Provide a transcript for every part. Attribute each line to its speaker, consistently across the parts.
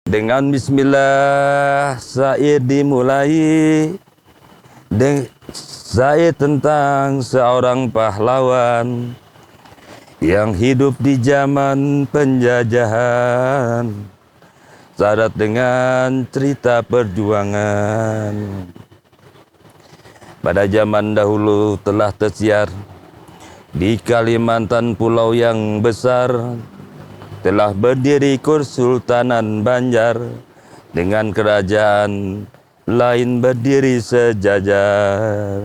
Speaker 1: Dengan bismillah syair dimulai. Syair tentang seorang pahlawan yang hidup di zaman penjajahan, syarat dengan cerita perjuangan. Pada zaman dahulu telah tersiar di Kalimantan pulau yang besar, telah berdiri Kesultanan Banjar dengan kerajaan lain berdiri sejajar.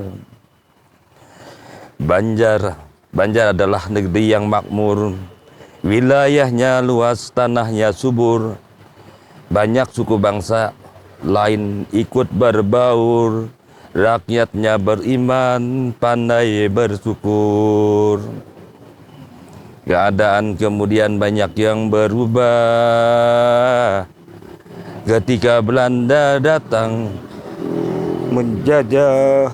Speaker 1: Banjar adalah negeri yang makmur, wilayahnya luas, tanahnya subur. Banyak suku bangsa lain ikut berbaur, rakyatnya beriman, pandai bersyukur. Keadaan kemudian banyak yang berubah ketika Belanda datang menjajah.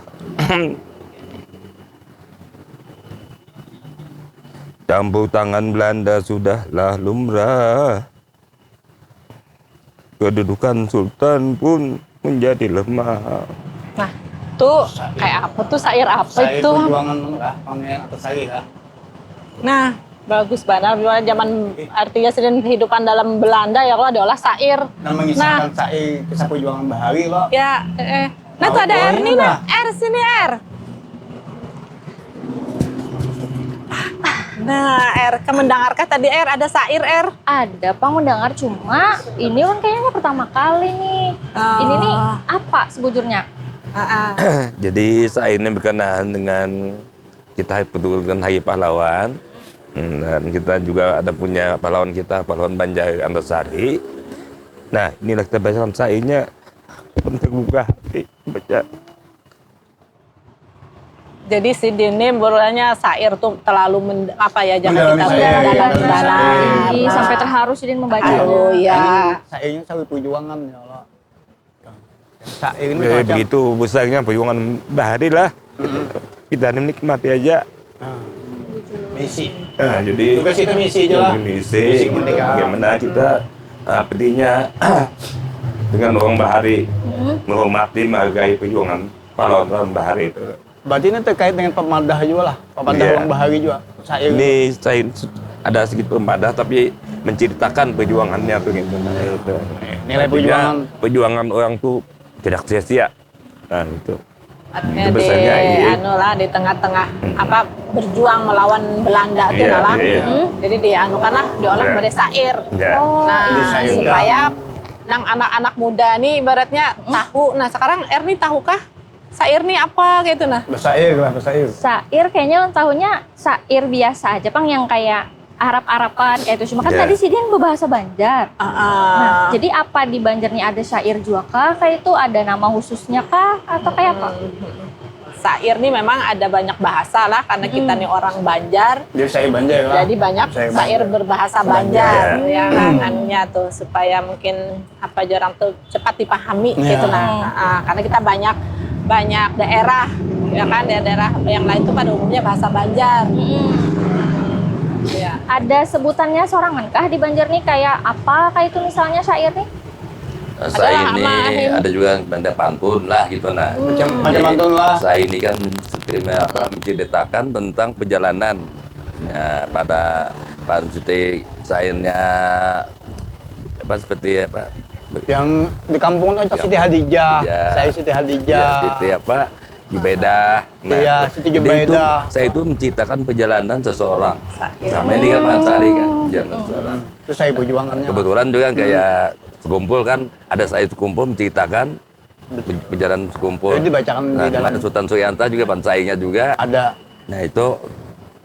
Speaker 1: Campur tangan Belanda sudahlah lumrah, kedudukan Sultan pun menjadi lemah.
Speaker 2: Nah, tuh kayak apa tuh syair apa
Speaker 3: Syair
Speaker 2: itu?
Speaker 3: perjuangan lah, pangeran atau syair lah.
Speaker 2: Nah, bagus banget. Zaman artinya sedang kehidupan dalam Belanda ya kalau diolah syair.
Speaker 3: Dan mengisahkan syair kisah perjuangan Bahari loh.
Speaker 2: Ya, nah tuh ada R nih, nah. R sini R. Nah, R, kamu mendengarkah tadi R ada syair R?
Speaker 4: Ada Pak mendengar, cuma ini kan kayaknya pertama kali nih. Ini nih apa sebujurnya?
Speaker 1: Jadi saya ini berkenaan dengan kita betulkan Hari Pahlawan. Dan kita juga ada punya pahlawan kita, pahlawan Banjar Antasari. Nah, inilah kita bacakan syairnya. Terbuka hati baca.
Speaker 2: Jadi si Dini berulangnya syair tuh terlalu jangan kita
Speaker 3: Mendalami
Speaker 4: Ih, sampai terharu Sidin membacanya.
Speaker 2: Oh iya.
Speaker 3: Syairnya syair perjuangan ya Allah. Syair ini macam
Speaker 1: Begitu besarnya perjuangan Bahari lah. Kita nikmati aja.
Speaker 3: misi.
Speaker 1: Nah, jadi
Speaker 3: Tugas kita misi aja lah.
Speaker 1: misi bagaimana kita artinya dengan orang Bahari menghormati, menghargai perjuangan pahlawan Bahari itu.
Speaker 3: Berarti ini terkait dengan pemadah juga lah, pemadah
Speaker 1: Iya.
Speaker 3: orang Bahari juga. Syair
Speaker 1: Ini saya ada sedikit pemadah tapi menceritakan perjuangannya begitu.
Speaker 3: nilai
Speaker 1: Artinya,
Speaker 3: perjuangan.
Speaker 1: perjuangan orang tuh tidak sia-sia. Nah, itu.
Speaker 2: Artinya
Speaker 1: Itu
Speaker 2: di
Speaker 1: besarnya, iya.
Speaker 2: di tengah-tengah berjuang melawan Belanda itu
Speaker 1: Iya,
Speaker 2: lah.
Speaker 1: iya.
Speaker 2: Jadi dianukanlah diolah
Speaker 1: Iya.
Speaker 2: menjadi syair.
Speaker 1: Ya.
Speaker 2: Nah,
Speaker 3: Jadi syair
Speaker 2: supaya nang anak-anak muda nih ibaratnya tahu. Nah, sekarang Erni tahukah syair nih apa gitu nah?
Speaker 3: Bersair lah, bersair.
Speaker 4: Syair kayaknya tahunya syair biasa aja Pang, yang kayak Arab-Araban kayak itu. Cuma kan
Speaker 1: Ya.
Speaker 4: tadi Sidin berbahasa Banjar. Nah, jadi apa di Banjar nih ada syair juga kah? Kayak itu ada nama khususnya kah? Atau kayak apa?
Speaker 2: Syair nih memang ada banyak bahasa lah karena kita nih orang Banjar.
Speaker 3: Jadi syair Banjar lah.
Speaker 2: Jadi banyak
Speaker 3: Syair
Speaker 2: syair
Speaker 3: Banjar.
Speaker 2: berbahasa Banjar ya kan anunya tuh supaya mungkin apa orang tuh cepat dipahami
Speaker 3: Ya.
Speaker 2: gitu nah. Karena kita banyak daerah ya kan daerah yang lain tuh pada umumnya bahasa Banjar. Ya.
Speaker 4: Ada sebutannya sorangan kah di Banjar nih, kayak apa kayak itu misalnya syair nih?
Speaker 1: Saya
Speaker 2: Ada
Speaker 1: ini
Speaker 2: sama
Speaker 1: ada juga benda pantun lah gitu nah.
Speaker 3: Macam
Speaker 1: Jadi,
Speaker 3: pantun lah.
Speaker 1: Saya ini kan menceritakan tentang perjalanan ya, pada seperti syairnya apa seperti apa
Speaker 3: Yang di kampung itu Siti Hadijah.
Speaker 1: Ya.
Speaker 3: Saya Siti
Speaker 1: ya,
Speaker 3: Hadijah.
Speaker 1: seperti apa Jubedah.
Speaker 3: Iya, Siti
Speaker 1: jadi
Speaker 3: Jubedah.
Speaker 1: saya itu menceritakan perjalanan seseorang. Sama ini kan Pak Sari kan, perjalanan seseorang.
Speaker 3: Itu syair perjuangannya.
Speaker 1: Kebetulan juga kayak sekumpul kan, ada saya sekumpul menceritakan perjalanan sekumpul.
Speaker 3: Jadi dibacakan di
Speaker 1: Nah,
Speaker 3: dalam.
Speaker 1: ada Sultan Suyanta juga bansainya juga.
Speaker 3: Ada.
Speaker 1: Nah itu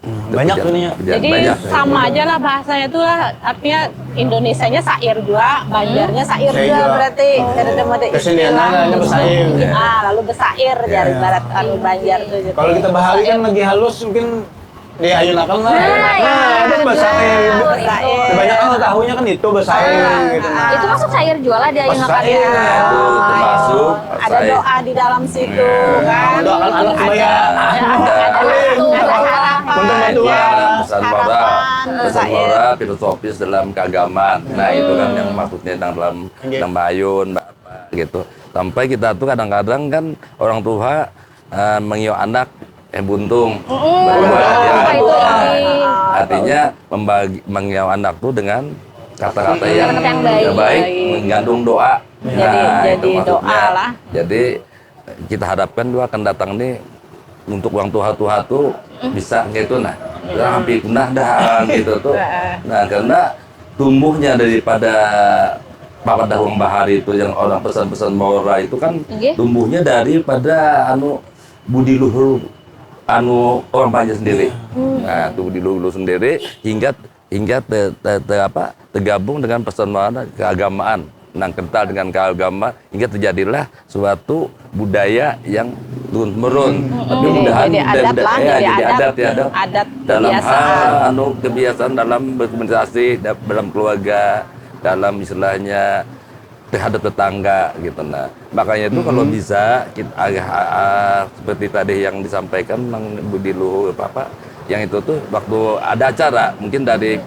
Speaker 3: Banyak tuh nih ya.
Speaker 2: Jadi sama aja lah bahasanya itu lah artinya Indonesianya syair juga, Banjarnya syair
Speaker 3: Syair
Speaker 2: juga
Speaker 3: juga.
Speaker 2: berarti ada mode
Speaker 3: Kesenian
Speaker 2: istilah.
Speaker 3: namanya bersair.
Speaker 2: Lalu bersair dari barat Banjar tuh. gitu.
Speaker 3: Kalau kita Bahari kan lagi halus mungkin diayunakan lah.
Speaker 4: iya.
Speaker 3: Itu bersair.
Speaker 2: Bersair.
Speaker 3: Kebanyakan orang tahunya kan itu bersair gitu.
Speaker 4: Itu masuk syair juga lah dia
Speaker 3: Masuk
Speaker 4: Ayunakan
Speaker 3: syair.
Speaker 4: ya.
Speaker 1: itu termasuk
Speaker 2: Ada doa di dalam situ kan.
Speaker 3: Doakan anak supaya
Speaker 2: Ada harapan
Speaker 3: Buntung Batua.
Speaker 1: Ya, pesan moral,
Speaker 2: harapan,
Speaker 1: pesan
Speaker 2: sair.
Speaker 1: moral filosofis dalam keagamaan. Nah itu kan yang maksudnya dalam
Speaker 3: Oke.
Speaker 1: mayun, apa gitu. Sampai kita tuh kadang-kadang kan orang tua mengiyo anak buntung. Berbuat,
Speaker 4: Apa itu
Speaker 1: Nah,
Speaker 4: lagi?
Speaker 1: artinya mengiyo anak tuh dengan kata-kata yang,
Speaker 4: Kata-kata yang baik.
Speaker 1: baik, mengandung doa.
Speaker 2: Jadi
Speaker 1: itu maksudnya.
Speaker 2: doa lah.
Speaker 1: Jadi kita harapkan juga akan datang nih untuk orang tua tuh bisa gitu nah. Hampir punah dah gitu tuh. Nah, karena tumbuhnya daripada Papa Dahung Bahari itu yang orang pesan-pesan moral itu kan
Speaker 4: Nggih.
Speaker 1: tumbuhnya daripada budi luhur orang banyak sendiri. Nah, itu budi luhur sendiri hingga tergabung dengan pesan moral keagamaan. Nah, kental dengan keagamaan hingga terjadilah suatu budaya yang turun temurun. Tapi mudahan
Speaker 2: Jadi adat lah, jadi adat.
Speaker 1: ya,
Speaker 2: Adat,
Speaker 1: dalam
Speaker 2: kebiasaan.
Speaker 1: hal kebiasaan dalam berkomunikasi dalam keluarga, dalam istilahnya terhadap tetangga gitu. Nah, makanya itu kalau bisa kita seperti tadi yang disampaikan tentang budi luhur apa yang itu tuh waktu ada acara mungkin dari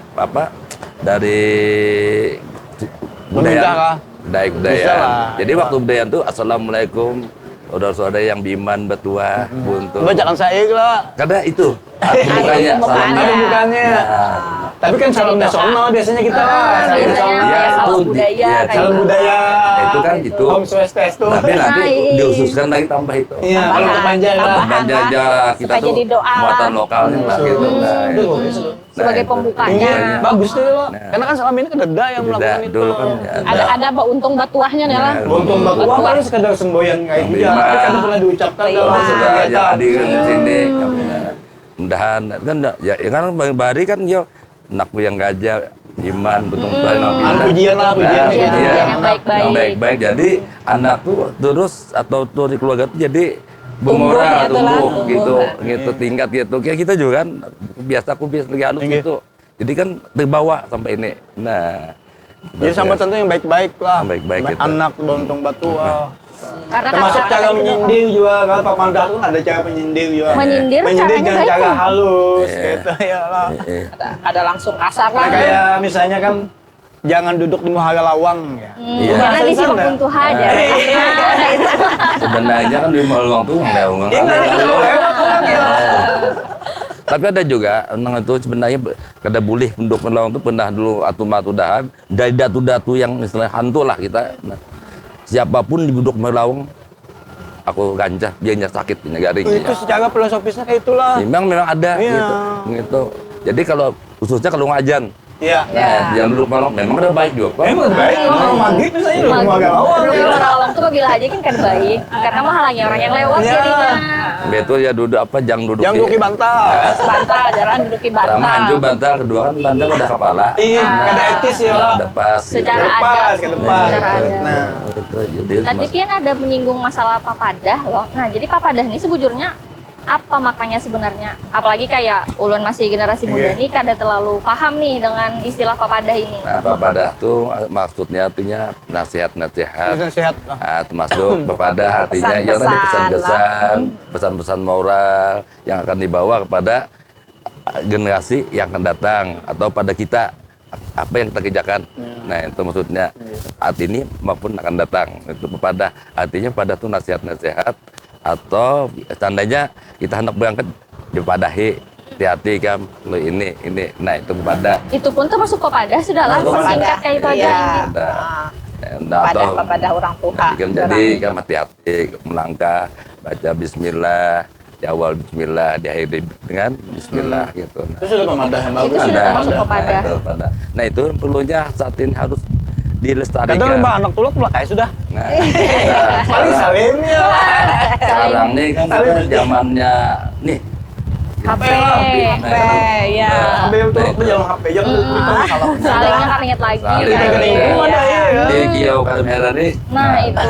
Speaker 3: Pembicara. Bisa
Speaker 1: budaya.
Speaker 3: lah.
Speaker 1: Jadi waktu budaya itu assalamualaikum saudara-saudara yang beriman bertuah buntu.
Speaker 3: Bacakan saya lah.
Speaker 1: Karena itu bukannya
Speaker 2: bukannya.
Speaker 3: Ada bukannya. Tapi kan salam nasional biasanya kita. Salam
Speaker 4: biasanya
Speaker 3: nasional.
Speaker 4: ya, salam
Speaker 1: itu
Speaker 4: budaya
Speaker 1: ya,
Speaker 4: kayak
Speaker 3: Salam
Speaker 4: gitu.
Speaker 3: budaya.
Speaker 1: Itu kan itu.
Speaker 3: Om Swastiastu.
Speaker 1: Tapi nanti
Speaker 4: Nah,
Speaker 1: diususkan lagi tambah itu.
Speaker 3: Iya, kalau untuk manja lah.
Speaker 2: Tambahan.
Speaker 1: Belanja aja kita
Speaker 2: Supaya
Speaker 1: tuh
Speaker 2: jadi doa
Speaker 1: muatan
Speaker 2: lah.
Speaker 1: lokalnya lah gitu. Nah, itu.
Speaker 4: Sebagai
Speaker 1: itu.
Speaker 4: pembukanya.
Speaker 3: Iya, bagus tuh loh.
Speaker 1: Nah.
Speaker 3: Karena kan selama ini kan ada yang
Speaker 1: Beda,
Speaker 3: melakukan itu.
Speaker 1: dulu kan ya,
Speaker 2: Ada untung batuahnya nih lah.
Speaker 3: Buntung Batua baru sekedar semboyan kayak gitu ya.
Speaker 1: Bima.
Speaker 3: Tapi kan pernah diucapkan
Speaker 2: Bima.
Speaker 3: dalam
Speaker 1: sudah ya
Speaker 3: kegiatan.
Speaker 1: hadir di sini. Mudahan kan ya kan Bang Bahari kan yo anakku yang gajah iman betul-betul
Speaker 3: Ada pujian lah, pujian.
Speaker 1: Nah,
Speaker 4: Pujian
Speaker 1: iya.
Speaker 4: yang baik-baik.
Speaker 1: Yang baik-baik. Jadi anak tuh terus atau tuh di keluarga tuh jadi
Speaker 2: Tumbuh,
Speaker 1: bermoral,
Speaker 2: ya, itulah,
Speaker 1: tumbuh
Speaker 2: tumbuh.
Speaker 1: gitu, gitu tingkat gitu. Kayak kita juga kan biasa aku biasa lagi anu
Speaker 3: Tinggi.
Speaker 1: gitu. Jadi kan terbawa sampai ini. Nah,
Speaker 3: Jadi sambutan tuh yang baik-baik lah.
Speaker 1: Yang baik-baik gitu.
Speaker 3: Anak Buntung Batua.
Speaker 4: Karena
Speaker 3: Termasuk
Speaker 4: kata-kata
Speaker 3: cara
Speaker 4: itu
Speaker 3: menyindir juga kan Pak Manda tuh ada cara menyindir juga.
Speaker 4: Menyindir caranya
Speaker 3: dengan
Speaker 4: baik
Speaker 3: cara
Speaker 4: kan?
Speaker 3: halus
Speaker 1: Iya.
Speaker 3: gitu ya lah.
Speaker 2: Ada langsung kasar
Speaker 3: Nah,
Speaker 2: lah.
Speaker 3: kayak misalnya kan jangan duduk di muara lawang ya.
Speaker 1: Iya.
Speaker 4: Karena di
Speaker 3: Sana.
Speaker 4: sini Tuhan aja.
Speaker 1: Sebenarnya kan di Maluang tuh nggak ada
Speaker 3: Iya, nggak ada lewat orang ya.
Speaker 1: Tapi ada juga tentang itu sebenarnya kada boleh penduduk Maluang itu pernah dulu atu-matudahan dari datu-datu yang misalnya hantu lah kita. Nah, siapapun di penduduk Maluang aku gancah dianya sakit punya garing.
Speaker 3: Itu secara filosofisnya kayak itulah.
Speaker 1: Memang ada
Speaker 3: Iya.
Speaker 1: gitu. Jadi kalau khususnya kalau ngajan,
Speaker 3: Iya.
Speaker 1: nah, yang duduk Maluang memang ada baik juga. Kok.
Speaker 3: Emang baik orang maghrib misalnya di muara lawang.
Speaker 4: Duduk di lawang tuh bila aja kan baik. Karena menghalangi orang yang lewat
Speaker 3: Iya.
Speaker 4: jadinya.
Speaker 1: Betul ya duduk apa jangan duduk.
Speaker 3: Yang duduk di bantal.
Speaker 2: Bantal, jalan duduk di bantal.
Speaker 1: Sama anju bantal kedua kan bantal ada kepala.
Speaker 3: Iya, kada etis ya lah.
Speaker 1: Ada pas.
Speaker 4: Secara
Speaker 1: gitu.
Speaker 3: Pas
Speaker 4: adat.
Speaker 3: ke depan.
Speaker 4: Secara adat.
Speaker 3: Nah,
Speaker 1: Gitu. Jadi
Speaker 4: Tadi kan ada menyinggung masalah papadah loh. Nah, jadi papadah ini sebujurnya apa maknanya sebenarnya? Apalagi kayak ulun masih generasi muda
Speaker 3: Iya.
Speaker 4: nih kada terlalu paham nih dengan istilah papadah ini.
Speaker 1: Nah, papadah tuh maksudnya artinya nasihat-nasihat.
Speaker 3: bisa sehat.
Speaker 1: Nah, termasuk papadah artinya ya tadi
Speaker 2: Pesan-pesan
Speaker 1: pesan-pesan moral yang akan dibawa kepada generasi yang akan datang atau pada kita apa yang kita kerjakan. Nah, itu maksudnya arti ini maupun akan datang. Itu papadah artinya pada tuh nasihat-nasihat atau tandanya kita hendak berangkat dipadahi hati-hati kan lo ini nah itu papadah.
Speaker 4: Itu pun termasuk papadah sudahlah
Speaker 1: Masuk
Speaker 4: singkat kayak itu aja.
Speaker 2: Iya.
Speaker 1: Nah,
Speaker 2: Papadah orang tua.
Speaker 1: kan jadi kan hati-hati melangkah baca bismillah di awal bismillah diakhiri dengan bismillah gitu. Nah,
Speaker 3: Itu sudah pemadah yang bagus.
Speaker 4: Itu sudah termasuk papadah.
Speaker 1: itu papadah. Nah itu perlunya saat ini harus dilestarikan.
Speaker 3: Kadang mbak anak tulak pula kayak sudah.
Speaker 1: Nah,
Speaker 3: Paling salim ya.
Speaker 1: sekarang nih kan zamannya nih
Speaker 4: HP.
Speaker 2: HP, ya.
Speaker 3: Sampai tulak tuh jangan HP, jangan tulak salah.
Speaker 4: Salingnya kan inget lagi.
Speaker 1: Saling
Speaker 4: kan.
Speaker 1: kan
Speaker 3: inget.
Speaker 4: Iya.
Speaker 3: Ada ya.
Speaker 1: di kiau kan merah nih.
Speaker 4: Nah itu,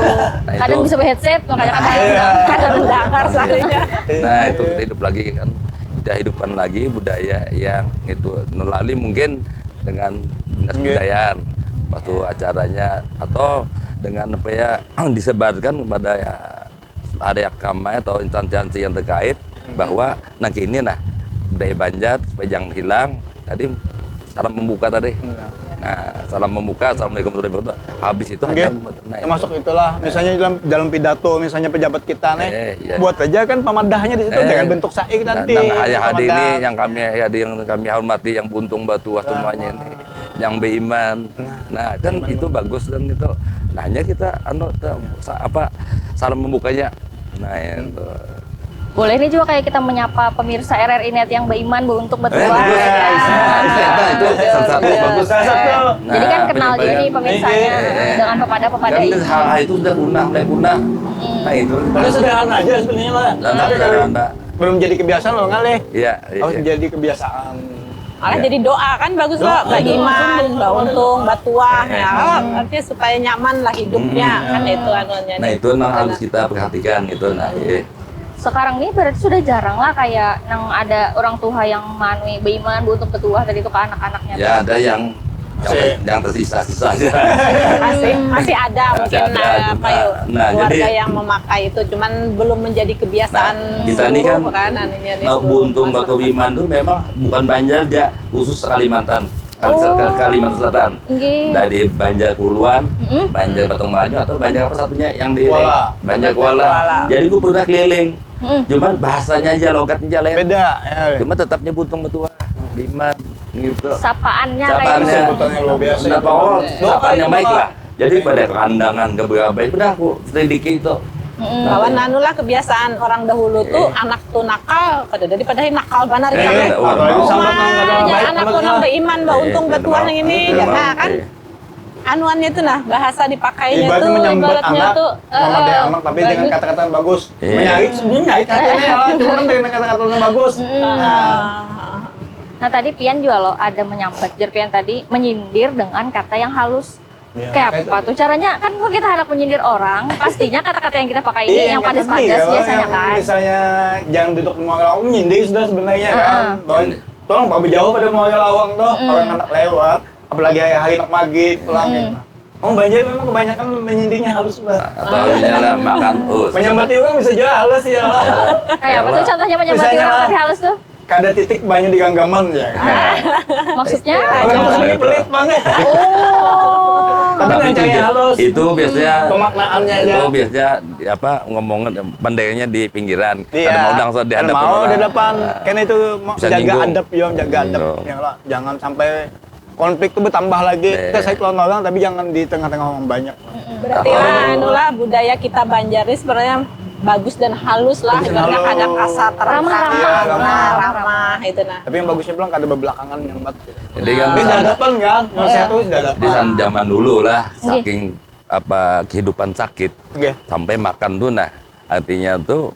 Speaker 4: kadang
Speaker 1: itu.
Speaker 4: bisa headset, makanya
Speaker 3: Iya.
Speaker 2: Ada mendengar salahnya.
Speaker 1: Nah itu kita hidup lagi kan, kita hidupkan lagi budaya yang itu melalui mungkin dengan dinas
Speaker 3: Iya.
Speaker 1: kebudayaan waktu acaranya atau dengan apa ya disebarkan kepada ya ada kamai atau instansi yang terkait bahwa nanti ini nah budaya Banjar supaya jangan hilang. Tadi salam membuka tadi. Nah, salam membuka, assalamualaikum warahmatullahi wabarakatuh. Habis itu
Speaker 3: Oke.
Speaker 1: nah,
Speaker 3: Termasuk itulah, misalnya dalam pidato, misalnya pejabat kita nih,
Speaker 1: iya.
Speaker 3: buat aja kan pemadahnya di situ dengan bentuk saik nanti.
Speaker 1: Ayah hadi ini
Speaker 3: Pemadah.
Speaker 1: yang kami hormati, yang buntung batuah semuanya ini, yang beriman. Nah, kan itu bagus dan itu. Nah, hanya kita salam membukanya. Nah, itu.
Speaker 4: Boleh ini juga kayak kita menyapa pemirsa RRI Net yang beriman, beruntung, bertuah.
Speaker 1: Bagus. Itu salah satu bagus.
Speaker 3: Salah satu.
Speaker 4: Jadi kan kenal juga nih pemirsanya dengan pepada-pepada
Speaker 1: Kan
Speaker 4: ini.
Speaker 1: hal itu udah mulai punah. Nah, itu.
Speaker 3: Padahal sederhana aja sebenarnya lah.
Speaker 1: Tapi sederhana.
Speaker 3: Belum jadi kebiasaan loh ngalih.
Speaker 1: Iya.
Speaker 3: Harus jadi kebiasaan.
Speaker 2: Malah
Speaker 1: Ya.
Speaker 2: jadi doa kan bagus loh, beriman, beruntung, bertuah, ya artinya supaya nyaman lah hidupnya kan itu anunya.
Speaker 1: Nah, itu memang harus kita perhatikan gitu. Nah, iya.
Speaker 4: Sekarang ini berarti sudah jarang lah kayak yang ada orang tua yang manui beriman, beruntung, bertuah tadi itu ke anak-anaknya.
Speaker 1: Ya ada yang tersisa-sisa aja.
Speaker 2: Masih ada
Speaker 1: Masih
Speaker 2: mungkin
Speaker 1: ada,
Speaker 2: apa yuk,
Speaker 1: nah,
Speaker 2: keluarga
Speaker 1: jadi-
Speaker 2: yang memakai itu cuman belum menjadi kebiasaan
Speaker 1: kita ini kan
Speaker 2: anunya di
Speaker 1: Nah,
Speaker 2: seluruh
Speaker 1: buntung batu
Speaker 2: masyarakat.
Speaker 1: Biman itu memang bukan Banjar aja, khusus Kalimantan. Kalimantan Selatan.
Speaker 4: Nggih.
Speaker 1: Dari Banjar Kuluan, Banjar Batung Melayu atau Banjar apa satunya yang di
Speaker 3: Kuala.
Speaker 1: Banjar Kuala. Jadi gue pernah keliling. Cuman bahasanya aja logatnya lain.
Speaker 3: Beda. Ya.
Speaker 1: Cuma tetap buntung betua, Biman gitu.
Speaker 4: Sapaannya
Speaker 1: Sapaannya.
Speaker 4: kayak
Speaker 3: Sebutannya luar biasa.
Speaker 1: Kenapa sapaan yang baik lah. Jadi pada kandangan keberapa itu udah aku selidiki itu.
Speaker 2: Kawan anulah kebiasaan orang dahulu tuh anak tuh nakal kada daripada nakal banar
Speaker 1: Eh,
Speaker 2: kan.
Speaker 3: Apalagi sambat nang kada baik
Speaker 2: Anak
Speaker 3: banget
Speaker 2: tuh nang
Speaker 3: lah.
Speaker 2: beriman beruntung
Speaker 1: Iya,
Speaker 2: bertuah yang ini
Speaker 1: iya,
Speaker 2: ya
Speaker 1: iya.
Speaker 2: kan. Anuannya itu nah bahasa dipakainya
Speaker 3: Ibaratnya
Speaker 2: tuh
Speaker 3: menyambat
Speaker 2: ibaratnya
Speaker 3: anak,
Speaker 2: tuh
Speaker 3: memadai anak tapi dengan
Speaker 2: bagus.
Speaker 3: kata-kata yang bagus.
Speaker 1: Iya.
Speaker 3: Menyait sebenarnya nyait katanya lah, cuma kan dengan kata-kata yang bagus.
Speaker 4: Nah tadi Pian juga loh ada menyambat Pian tadi menyindir dengan kata yang halus.
Speaker 3: Iya,
Speaker 4: Kayak
Speaker 3: kayak
Speaker 4: apa tuh caranya kan kalau kita hendak menyindir orang pastinya kata-kata yang kita pakai ini yang
Speaker 3: kayak tadi,
Speaker 4: padas-padas
Speaker 3: ya,
Speaker 4: biasanya
Speaker 3: yang
Speaker 4: kan.
Speaker 3: Misalnya jangan duduk di muara lawang, nyindir sudah sebenarnya kan.
Speaker 4: Heeh.
Speaker 3: Bahwa, tolong Pak jauh pada muara lawang tuh, orang anak lewat, apalagi hari anak maghrib pulang gitu. Oh Banjar memang kebanyakan menyindirnya halus banget.
Speaker 1: Atau misalnya makan
Speaker 3: Menyambati orang bisa juga halus ya.
Speaker 4: Kayak apa tuh contohnya menyambati
Speaker 3: Misalnya-
Speaker 4: orang tapi halus tuh?
Speaker 3: Kada titik banyak di ganggaman ya.
Speaker 4: Maksudnya?
Speaker 3: Orang sebenarnya pelit banget.
Speaker 4: Oh.
Speaker 3: Tapi dengan cara halus.
Speaker 1: itu biasanya
Speaker 3: Pemaknaannya aja.
Speaker 1: itu biasanya ngomongin pandainya di pinggiran.
Speaker 3: Iya.
Speaker 1: Ada mau langsung di hadapan
Speaker 3: mau
Speaker 1: orang.
Speaker 3: di depan. Karena itu
Speaker 1: Bisa
Speaker 3: jaga
Speaker 1: nyinggung.
Speaker 3: adab ya, jaga adab.
Speaker 1: Nyinggung.
Speaker 3: Ya lah, jangan sampai konflik itu bertambah lagi.
Speaker 1: Iya.
Speaker 3: Kita saya lawan orang tapi jangan di tengah-tengah orang banyak.
Speaker 2: Berarti lah anulah budaya kita Banjaris sebenarnya bagus dan halus lah,
Speaker 3: Bagus dan
Speaker 2: ibaratnya
Speaker 3: halus.
Speaker 2: kadang kasar
Speaker 4: Ramah-ramah.
Speaker 2: ramah itu nah.
Speaker 3: Tapi yang bagusnya bilang kada berbelakangan yang bat.
Speaker 1: Jadi kan
Speaker 3: Tapi sudah hadapan kan, nasihat itu sudah
Speaker 1: di
Speaker 3: hadapan.
Speaker 1: zaman dulu lah saking kehidupan sakit
Speaker 3: Oke.
Speaker 1: sampai makan tuh nah artinya tuh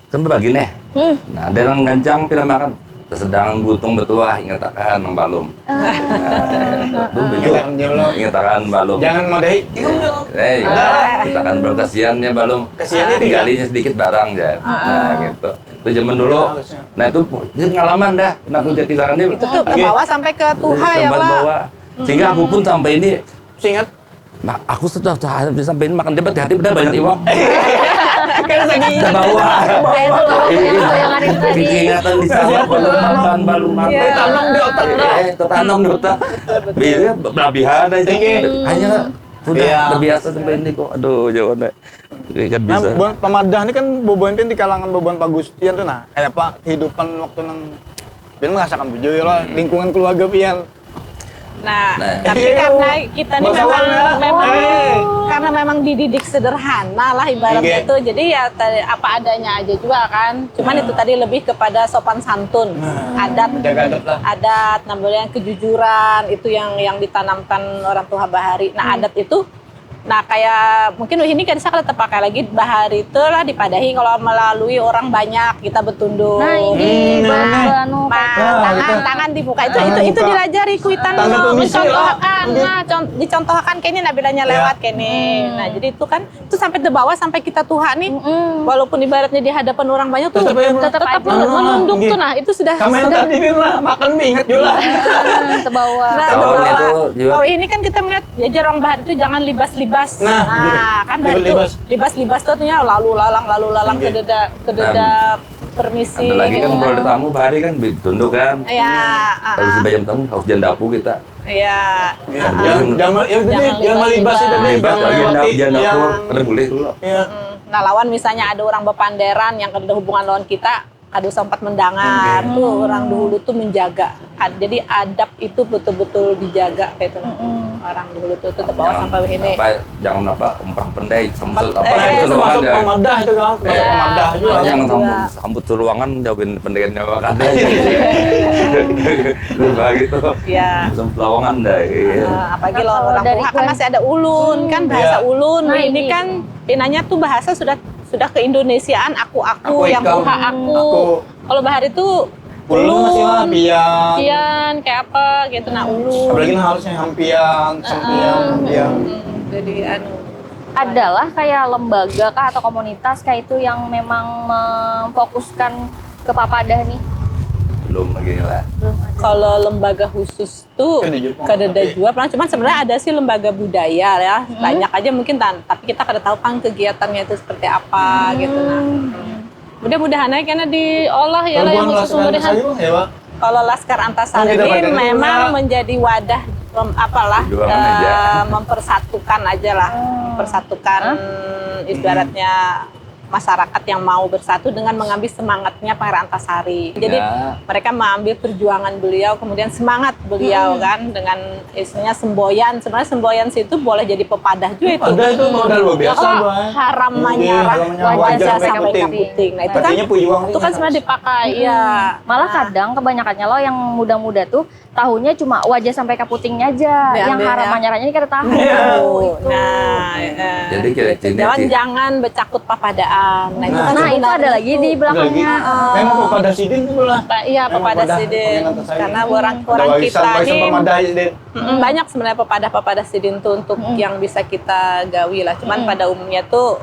Speaker 1: kan berbagi nih. Nah, ada yang ngancang pila makan sedang butung betuah ingatakan Mang Balum. Tuh begitu. Ingatakan Balum.
Speaker 3: Jangan modai.
Speaker 1: Kita kan berkasihannya Balum.
Speaker 3: Kasihannya
Speaker 1: Tinggalinnya sedikit barang ya. Nah, gitu. Itu zaman dulu. Nah, itu pengalaman dah. Nah, aku jadi saran dia.
Speaker 2: Itu tuh terbawa sampai ke Tuhan ya
Speaker 1: Sampai
Speaker 2: lah.
Speaker 1: bawah. Sehingga aku pun sampai ini,
Speaker 3: Ingat
Speaker 1: nah aku sudah sampai ini makan debat hati udah banyak iwak.
Speaker 3: kan lagi
Speaker 1: Udah bawa.
Speaker 4: Kayak itu loh yang ada tadi.
Speaker 1: Ingatan di sana baru makan baru makan.
Speaker 2: Iya.
Speaker 3: Tanam di otak.
Speaker 1: Tertanam di otak. Biasanya berlebihan aja. Hanya sudah
Speaker 3: Iya.
Speaker 1: terbiasa sampai ini kok. Aduh, jauh deh. Kan
Speaker 3: Nah,
Speaker 1: bisa.
Speaker 3: pemadah ini kan boboan di kalangan boboan Pagustian tuh nah. Kayak apa kehidupan waktu nang Pian merasakan bujur lah lingkungan keluarga Pian.
Speaker 2: Nah,
Speaker 1: Nah.
Speaker 2: tapi
Speaker 3: Iya.
Speaker 2: karena kita nih
Speaker 3: Bahasa
Speaker 2: memang,
Speaker 3: Wanda.
Speaker 2: memang
Speaker 3: Eh.
Speaker 2: karena memang dididik sederhana lah ibaratnya
Speaker 3: Iya.
Speaker 2: itu. Jadi ya apa adanya aja juga kan. Cuman itu tadi lebih kepada sopan santun, adat,
Speaker 3: Menjaga adab lah.
Speaker 2: adat, namanya kejujuran itu yang ditanamkan orang tua Bahari. Nah, adat itu nah kayak mungkin ini kan saya terpakai lagi Bahari itu lah dipadahi kalau melalui orang banyak kita bertunduk.
Speaker 4: Nah ini anu
Speaker 2: Tangan dibuka itu dilajari kuitan
Speaker 3: Tanda
Speaker 2: lo
Speaker 3: permisi lah.
Speaker 2: mencontohkan dicontohkan kayaknya nabilanya lewat kene. Nah jadi itu kan itu sampai terbawa sampai kita Tuhan nih walaupun ibaratnya di hadapan orang banyak tuh
Speaker 3: Tetap
Speaker 2: tetap
Speaker 3: aja.
Speaker 2: menunduk
Speaker 3: Gitu.
Speaker 2: tuh nah itu sudah
Speaker 3: Kamu yang tadi Pian lah makan mie ingat juga lah.
Speaker 4: terbawa.
Speaker 2: Nah,
Speaker 1: Tahun
Speaker 2: bahwa-
Speaker 1: itu juga.
Speaker 2: bahwa ini kan kita melihat ya orang Bahari itu jangan libas-libas libas.
Speaker 3: Nah,
Speaker 2: Kan dari itu
Speaker 3: libas.
Speaker 2: libas tuh artinya lalu lalang ke deda permisi.
Speaker 1: Ada lagi kan
Speaker 2: gitu.
Speaker 1: kalau ada tamu bahari kan ditunduk kan.
Speaker 2: Ya,
Speaker 1: Kalau sebayam tamu harus jangan dapu kita.
Speaker 2: ya.
Speaker 3: Jangan libas itu deh.
Speaker 1: Bebas lagi jangan dapu karena boleh.
Speaker 3: Iya.
Speaker 2: Nah, lawan misalnya ada orang bepanderan yang ada hubungan lawan kita, kado sempat mendengar tuh orang dulu tuh menjaga. Jadi adab itu betul-betul dijaga kayak itu. Orang dulu tuh tetap bawa sampai ini.
Speaker 1: Jangan umpan pendai, sambut apa
Speaker 3: Itu
Speaker 1: itu
Speaker 3: masuk
Speaker 1: ada.
Speaker 3: pemadah itu kan. Masuk
Speaker 2: Iya.
Speaker 3: pemadah juga.
Speaker 1: Kalau yang
Speaker 2: juga.
Speaker 1: sambut ruangan jauhin pendekatnya kan. Begitu.
Speaker 2: Ya.
Speaker 1: Sambut lawangan dah. Iya.
Speaker 2: Apalagi
Speaker 4: Nah,
Speaker 2: lawan
Speaker 4: kalau
Speaker 2: orang
Speaker 4: dari
Speaker 2: Tuha kan
Speaker 4: Glenn-
Speaker 2: masih ada ulun kan bahasa
Speaker 3: Iya.
Speaker 2: ulun.
Speaker 4: Nah,
Speaker 2: ini
Speaker 4: ini.
Speaker 2: kan pinanya tuh bahasa sudah ke Indonesiaan aku
Speaker 3: Aku,
Speaker 2: yang
Speaker 3: ikam.
Speaker 2: Tuha aku. Kalau bahari itu
Speaker 3: Ulun masih mah pian.
Speaker 2: Kian kayak apa gitu nah ulun.
Speaker 3: Apalagi harusnya hampian, sampian.
Speaker 2: Jadi anu
Speaker 4: Adalah kayak lembaga kah atau komunitas kayak itu yang memang memfokuskan ke papadah nih?
Speaker 1: Belum lagi lah.
Speaker 4: Belum ada.
Speaker 2: kalau lembaga khusus tuh kadada jua pernah, cuman sebenarnya ada sih lembaga budaya ya, banyak aja mungkin tapi kita kada tahu kan kegiatannya itu seperti apa gitu nah. Mudah-mudahan aja karena diolah ya lah yang khusus pemerintahan. Kalau Laskar Antasari
Speaker 3: Oh, kita
Speaker 2: ini
Speaker 3: pakai
Speaker 2: memang
Speaker 3: juga.
Speaker 2: menjadi wadah
Speaker 1: Perjuangan aja.
Speaker 2: mempersatukan aja lah, mempersatukan ibaratnya masyarakat yang mau bersatu dengan mengambil semangatnya Pangeran Antasari. Jadi
Speaker 1: Ya.
Speaker 2: mereka mengambil perjuangan beliau, kemudian semangat beliau kan dengan istilahnya semboyan. Sebenarnya semboyan situ boleh jadi pepadah juga itu.
Speaker 3: Ada itu modal luar biasa,
Speaker 2: Oh,
Speaker 3: Bang.
Speaker 2: haram menyarah
Speaker 3: haram menyarah,
Speaker 2: wajah
Speaker 3: wajah
Speaker 2: sampai
Speaker 3: sampai
Speaker 2: ke
Speaker 4: puting.
Speaker 2: puting. Nah itu kan
Speaker 3: Artinya perjuangan
Speaker 2: itu kan sebenarnya dipakai ya.
Speaker 4: Malah kadang kebanyakannya lo yang muda-muda tuh tahunya cuma wajah sampai ke putingnya aja. Yang
Speaker 2: Diambil,
Speaker 4: haram
Speaker 2: ya.
Speaker 4: menyarahnya ini kada tahu. Itu.
Speaker 2: Nah,
Speaker 1: Jadi kira-kira
Speaker 2: jangan becakut papadaan. Nah, itu kan
Speaker 4: Nah, itu
Speaker 2: sebenarnya
Speaker 4: ada lagi di belakangnya.
Speaker 3: Memang kepada sidin itu lah.
Speaker 2: Iya, pepada sidin. Karena orang kita ini banyak sebenarnya pepada sidin tuh untuk yang bisa kita gawi lah. Cuman pada umumnya tuh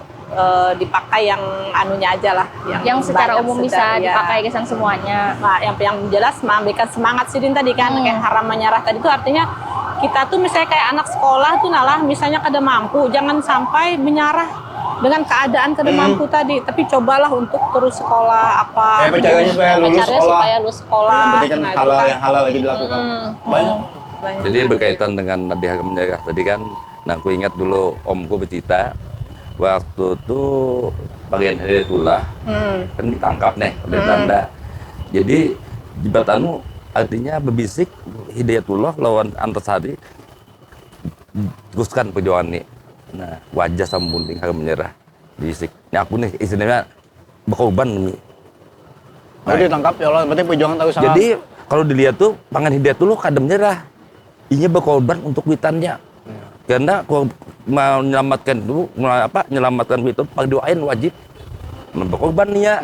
Speaker 2: dipakai yang anunya aja lah.
Speaker 4: Yang secara
Speaker 2: banyak
Speaker 4: umum bisa
Speaker 2: sedang, ya.
Speaker 4: dipakai kesan semuanya.
Speaker 2: Nah, yang jelas memberikan semangat sidin tadi kan, kayak haram menyerah tadi itu artinya kita tuh misalnya kayak anak sekolah tuh nalah misalnya kada mampu, jangan sampai menyerah dengan keadaan kada mampu tadi, tapi cobalah untuk terus sekolah apa.
Speaker 3: Caranya supaya lulus
Speaker 2: Caranya
Speaker 3: sekolah.
Speaker 2: supaya lulus sekolah.
Speaker 3: Yang penting kan
Speaker 2: Nah, itu
Speaker 3: halal
Speaker 2: kan.
Speaker 3: yang halal lagi dilakukan. Banyak.
Speaker 2: Banyak.
Speaker 1: Jadi berkaitan dengan Nabi Haram menjaga tadi kan, nah aku ingat dulu omku bercerita waktu itu bagian Hidayatullah kan ditangkap nih oleh tanda. Jadi jebatanmu artinya berbisik Hidayatullah lawan Antasari teruskan perjuangan nih. Nah wajah sambunting Haram menyerah bisik. Ini aku nih istilahnya berkorban demi.
Speaker 3: Nah, ditangkap ya Allah, berarti perjuangan tahu sangat.
Speaker 1: Jadi kalau dilihat tuh Pangeran Hidayatullah kadang menyerah. Inya berkorban untuk witannya. Karena kalau mau menyelamatkan itu, menyelamatkan itu, doain wajib berkorban nih ya.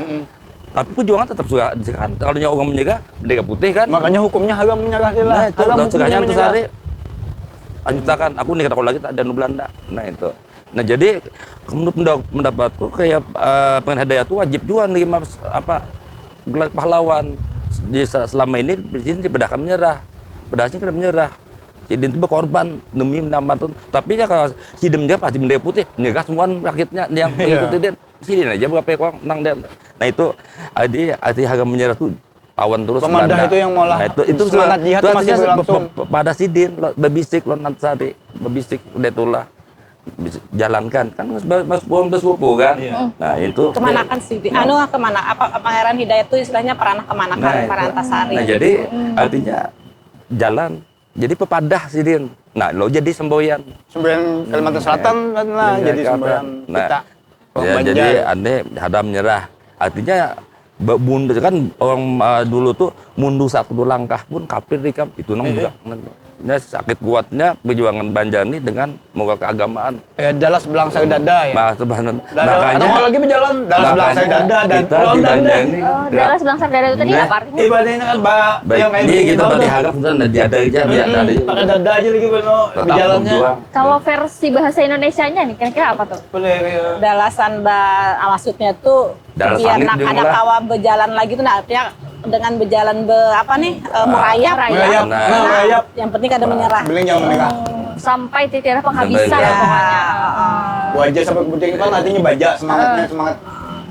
Speaker 1: Tapi perjuangan tetap sudah kan. Kalau orang menjaga, bendera putih kan.
Speaker 3: Makanya hukumnya haram menyerah lah.
Speaker 1: Nah itu,
Speaker 3: Haram
Speaker 1: lawan
Speaker 3: hukumnya
Speaker 1: segahnya
Speaker 3: menyerah.
Speaker 1: Antasari. Lanjutkan, aku nih kata lagi tak ada Belanda. Nah itu. Nah jadi menurut pendapatku kayak Pangeran Hidayat itu wajib juga nerima gelar pahlawan. Jadi selama ini di sini dipedahkan menyerah, pedahnya kena menyerah. Jadi itu berkorban demi menyelamatkan. Tapi ya kalau hidupnya pasti bendera putih, menyerah semua rakyatnya yang mengikuti dia. Sini aja berapa orang menang dia. Nah itu arti harga menyerah tuh lawan terus
Speaker 3: Pemandah
Speaker 1: Belanda.
Speaker 3: itu yang malah
Speaker 1: Nah, itu
Speaker 3: semangat jihad itu masih
Speaker 1: artinya
Speaker 3: berlangsung.
Speaker 1: pada sidin berbisik lawan Antasari, berbisik Hidayatullah. Jalankan kan mas buang bersupu kan. Nah itu
Speaker 2: Kemanakan sih? Kemana? Pangeran Hidayat itu istilahnya peranah kemanakan para Antasari.
Speaker 1: Nah jadi artinya jalan. Jadi pepadah sidin. Nah lo jadi semboyan.
Speaker 3: Semboyan Kalimantan Selatan lah jadi semboyan kita.
Speaker 1: Ya, jadi aneh hadam menyerah. Artinya mundur kan orang dulu tuh mundur satu dua langkah pun kafir dikam itu juga. Nah, sakit kuatnya perjuangan Banjani dengan moga keagamaan.
Speaker 3: Ya Dalas Belangsa Dada ya.
Speaker 1: Makanya
Speaker 3: Ada lagi berjalan Dalas Belangsa Dada dan
Speaker 1: kita
Speaker 3: Pulau
Speaker 1: di
Speaker 3: Dada.
Speaker 1: Banjani.
Speaker 4: Dalas Bangsa Dada itu tadi
Speaker 1: Nah,
Speaker 4: apa artinya?
Speaker 3: Ibadahnya kan
Speaker 1: Baik,
Speaker 3: yang kayak
Speaker 1: ini
Speaker 3: gitu
Speaker 1: kita
Speaker 3: tuh.
Speaker 1: tadi harap sudah ada aja biar tadi.
Speaker 3: Pakai dada aja lagi beno
Speaker 1: Tetap
Speaker 3: berjalannya.
Speaker 1: berjuang.
Speaker 4: Kalau versi bahasa Indonesianya nih kira-kira apa tuh?
Speaker 3: Boleh kayak
Speaker 2: Dalasan maksudnya tuh
Speaker 1: Dalas
Speaker 2: biar
Speaker 1: langit
Speaker 2: nak
Speaker 1: juga
Speaker 2: ada
Speaker 1: lah.
Speaker 2: kawa berjalan lagi tuh nah artinya dengan berjalan merayap.
Speaker 3: merayap.
Speaker 1: Nah.
Speaker 3: Nah, merayap.
Speaker 2: Yang penting kada menyerah.
Speaker 3: Beling jangan menikah.
Speaker 4: sampai titik penghabisan
Speaker 1: Sampai-
Speaker 4: lah
Speaker 2: Ya.
Speaker 4: pokoknya.
Speaker 3: Baja sampai ke puting itu kan artinya baja, semangat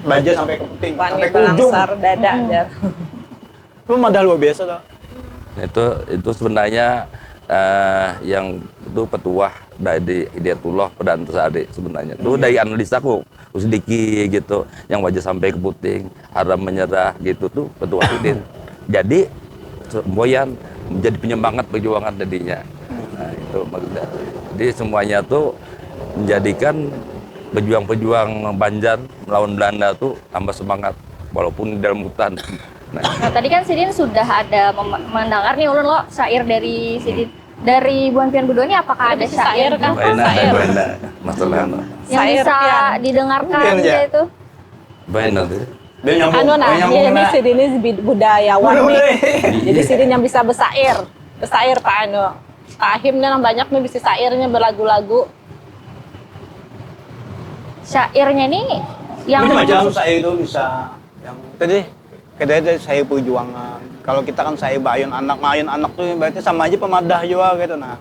Speaker 3: baja sampai ke puting, sampai
Speaker 2: Wangi
Speaker 3: ke ujung.
Speaker 2: pelangsar dada. Jar.
Speaker 3: Itu madah luar biasa tuh.
Speaker 1: Itu sebenarnya yang itu petuah dari Hidayatullah pada Antasari sebenarnya. Itu dari analisaku sedikit gitu, yang wajah sampai ke puting, haram menyerah gitu tuh petuah Udin. Jadi semboyan menjadi penyemangat perjuangan tadinya. Nah, itu maksudnya. Jadi semuanya tuh menjadikan pejuang-pejuang Banjar melawan Belanda tuh tambah semangat walaupun di dalam hutan. Nah,
Speaker 4: Nah, tadi kan Sidin sudah ada mendengar nih ulun lo syair dari Sidin. Dari Buan Pian Budo ini apakah ada
Speaker 2: Ada syair
Speaker 4: syair
Speaker 2: kan?
Speaker 4: juga
Speaker 1: Baina,
Speaker 2: Sair.
Speaker 1: masalah
Speaker 4: yang
Speaker 2: Syair,
Speaker 4: bisa
Speaker 2: Pian.
Speaker 4: didengarkan
Speaker 3: Pian aja.
Speaker 4: gitu?
Speaker 1: baina tuh.
Speaker 3: Dia nyambung,
Speaker 2: Anu nah,
Speaker 3: dia nyambung
Speaker 2: dia ini
Speaker 3: kena.
Speaker 2: Sidin ini budayawan nih.
Speaker 3: Boleh.
Speaker 2: Jadi Sidin yang bisa bersair Pak Anu. Kak Ahim nih yang banyak nih bisa sairnya berlagu-lagu.
Speaker 4: Syairnya ini yang
Speaker 3: Macam-macam saya itu bisa yang tadi kedai saya perjuangan. Kalau kita kan saya bayun anak tuh berarti sama aja pemadah juga gitu nah.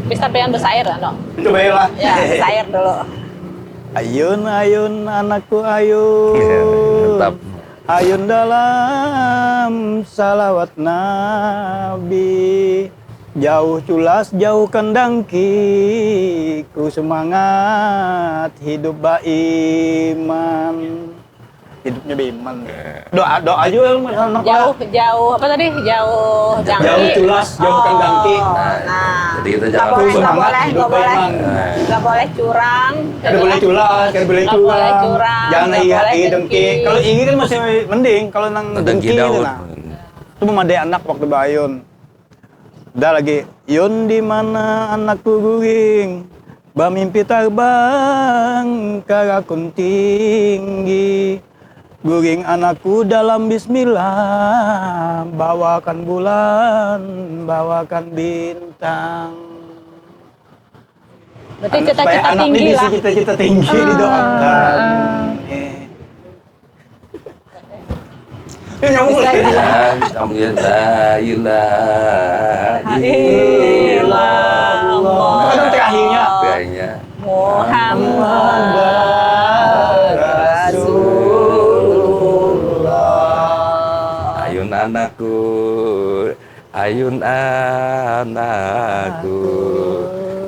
Speaker 2: Bisa pengen bersair anu.
Speaker 3: Coba ya lah.
Speaker 2: Ya, bersair dulu.
Speaker 3: Ayun ayun anakku
Speaker 1: Iya,
Speaker 3: ayun.
Speaker 1: mantap.
Speaker 3: Ayun dalam salawat Nabi. Jauh culas, jauh kendangki, ku semangat hidup beriman. Hidupnya beriman. Doa juga anak
Speaker 2: Jauh apa tadi? Jauh jangki.
Speaker 3: Jauh culas, jauh kendangki.
Speaker 2: Nah,
Speaker 1: Jadi kita
Speaker 2: nggak
Speaker 1: jangan
Speaker 2: boleh,
Speaker 1: lupa.
Speaker 2: nggak boleh,
Speaker 3: Hidup
Speaker 2: nggak boleh,
Speaker 3: beriman.
Speaker 2: nggak boleh curang.
Speaker 3: Kada boleh culas, kada boleh
Speaker 2: Nggak boleh
Speaker 3: curang.
Speaker 2: curang,
Speaker 3: Jangan
Speaker 2: nggak boleh
Speaker 3: iya dengki.
Speaker 2: dengki.
Speaker 3: Kalau ingin kan masih mending, kalau nang
Speaker 1: Dengki
Speaker 3: dengki itu
Speaker 1: Daud.
Speaker 3: nah. Itu memadai anak waktu bayun. Udah lagi, yun di mana anakku guring, bamimpi terbang karakun tinggi. Guring anakku dalam bismillah, bawakan bulan, bawakan bintang.
Speaker 2: Berarti
Speaker 3: Supaya
Speaker 2: cita-cita
Speaker 3: anaknya
Speaker 2: tinggi
Speaker 3: bisa
Speaker 2: lah.
Speaker 3: cita-cita tinggi didoakan. Ya, nyambung lagi.
Speaker 1: La ilaha illallah.
Speaker 3: Kadang terakhirnya.
Speaker 1: Kayaknya
Speaker 2: Muhammad Rasulullah.
Speaker 1: ayun anakku, ayun anakku,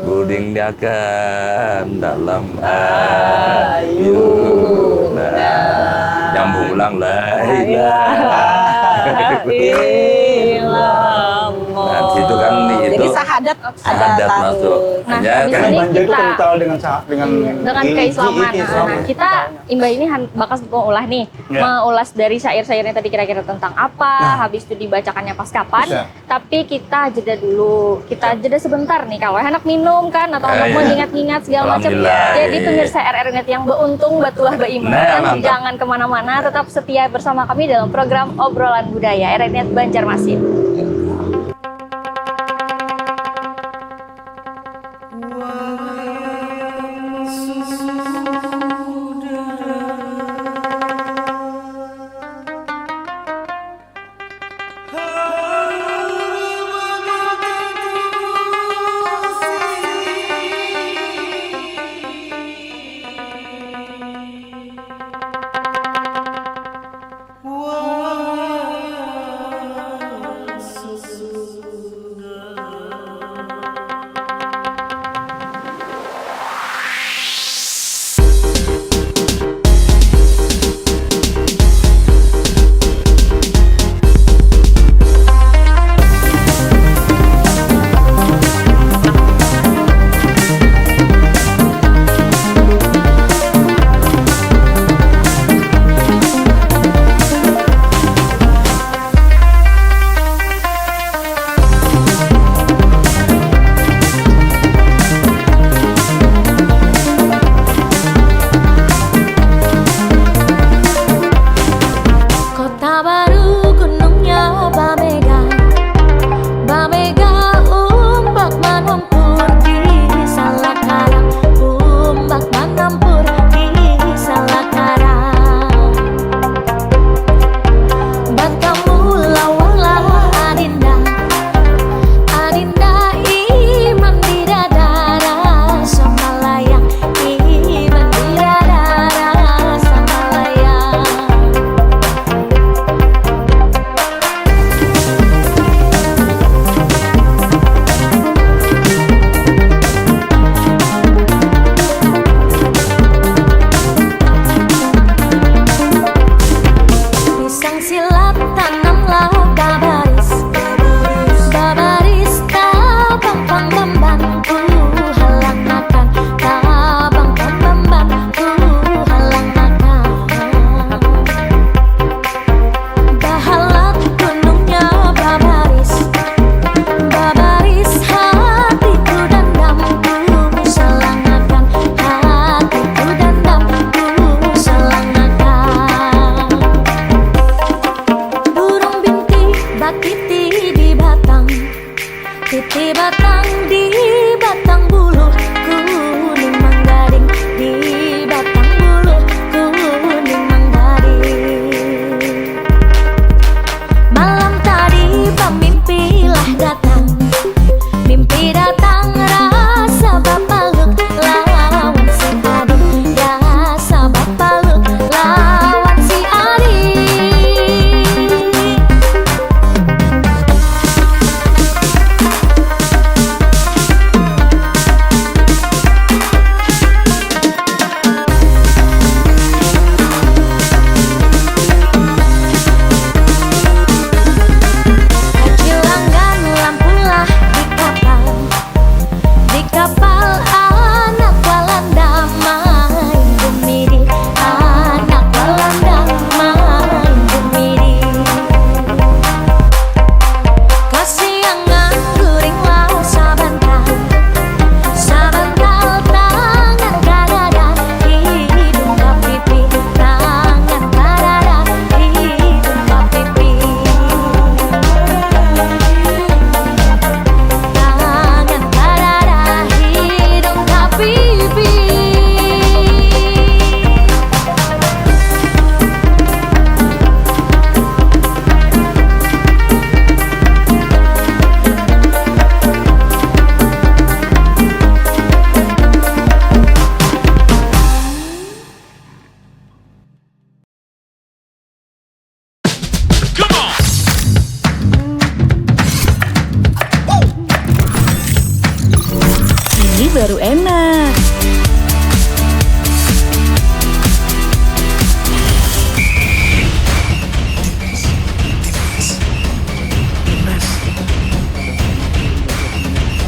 Speaker 1: buding diakan dalam ayun. Nyambung ulang la ilaha
Speaker 2: Illallah.
Speaker 1: Nah, di situ kan itu
Speaker 2: Jadi sahadat
Speaker 1: sahadat
Speaker 2: ada
Speaker 1: masuk.
Speaker 4: Nah,
Speaker 1: Ya,
Speaker 4: habis
Speaker 1: kan
Speaker 4: ini
Speaker 3: Banjar itu
Speaker 4: kita-
Speaker 3: kental dengan dengan
Speaker 4: keislaman.
Speaker 3: Islam.
Speaker 4: Nah, kita Imbah ini bakal mau ulah nih,
Speaker 3: Ya.
Speaker 4: mengulas dari syair-syairnya tadi kira-kira tentang apa, habis itu dibacakannya pas kapan.
Speaker 3: Bisa.
Speaker 4: Tapi kita jeda dulu, kita jeda sebentar nih. Kalau enak minum kan, atau enak mau
Speaker 1: iya.
Speaker 4: ngingat-ngingat segala macam.
Speaker 1: Alhamdulillah,
Speaker 4: Jadi
Speaker 1: iya.
Speaker 4: pemirsa RR Net yang beuntung, batulah beiman.
Speaker 1: Nah, mantap.
Speaker 4: Jangan kemana-mana, tetap setia bersama kami dalam program Obrolan Budaya RR Net Banjarmasin.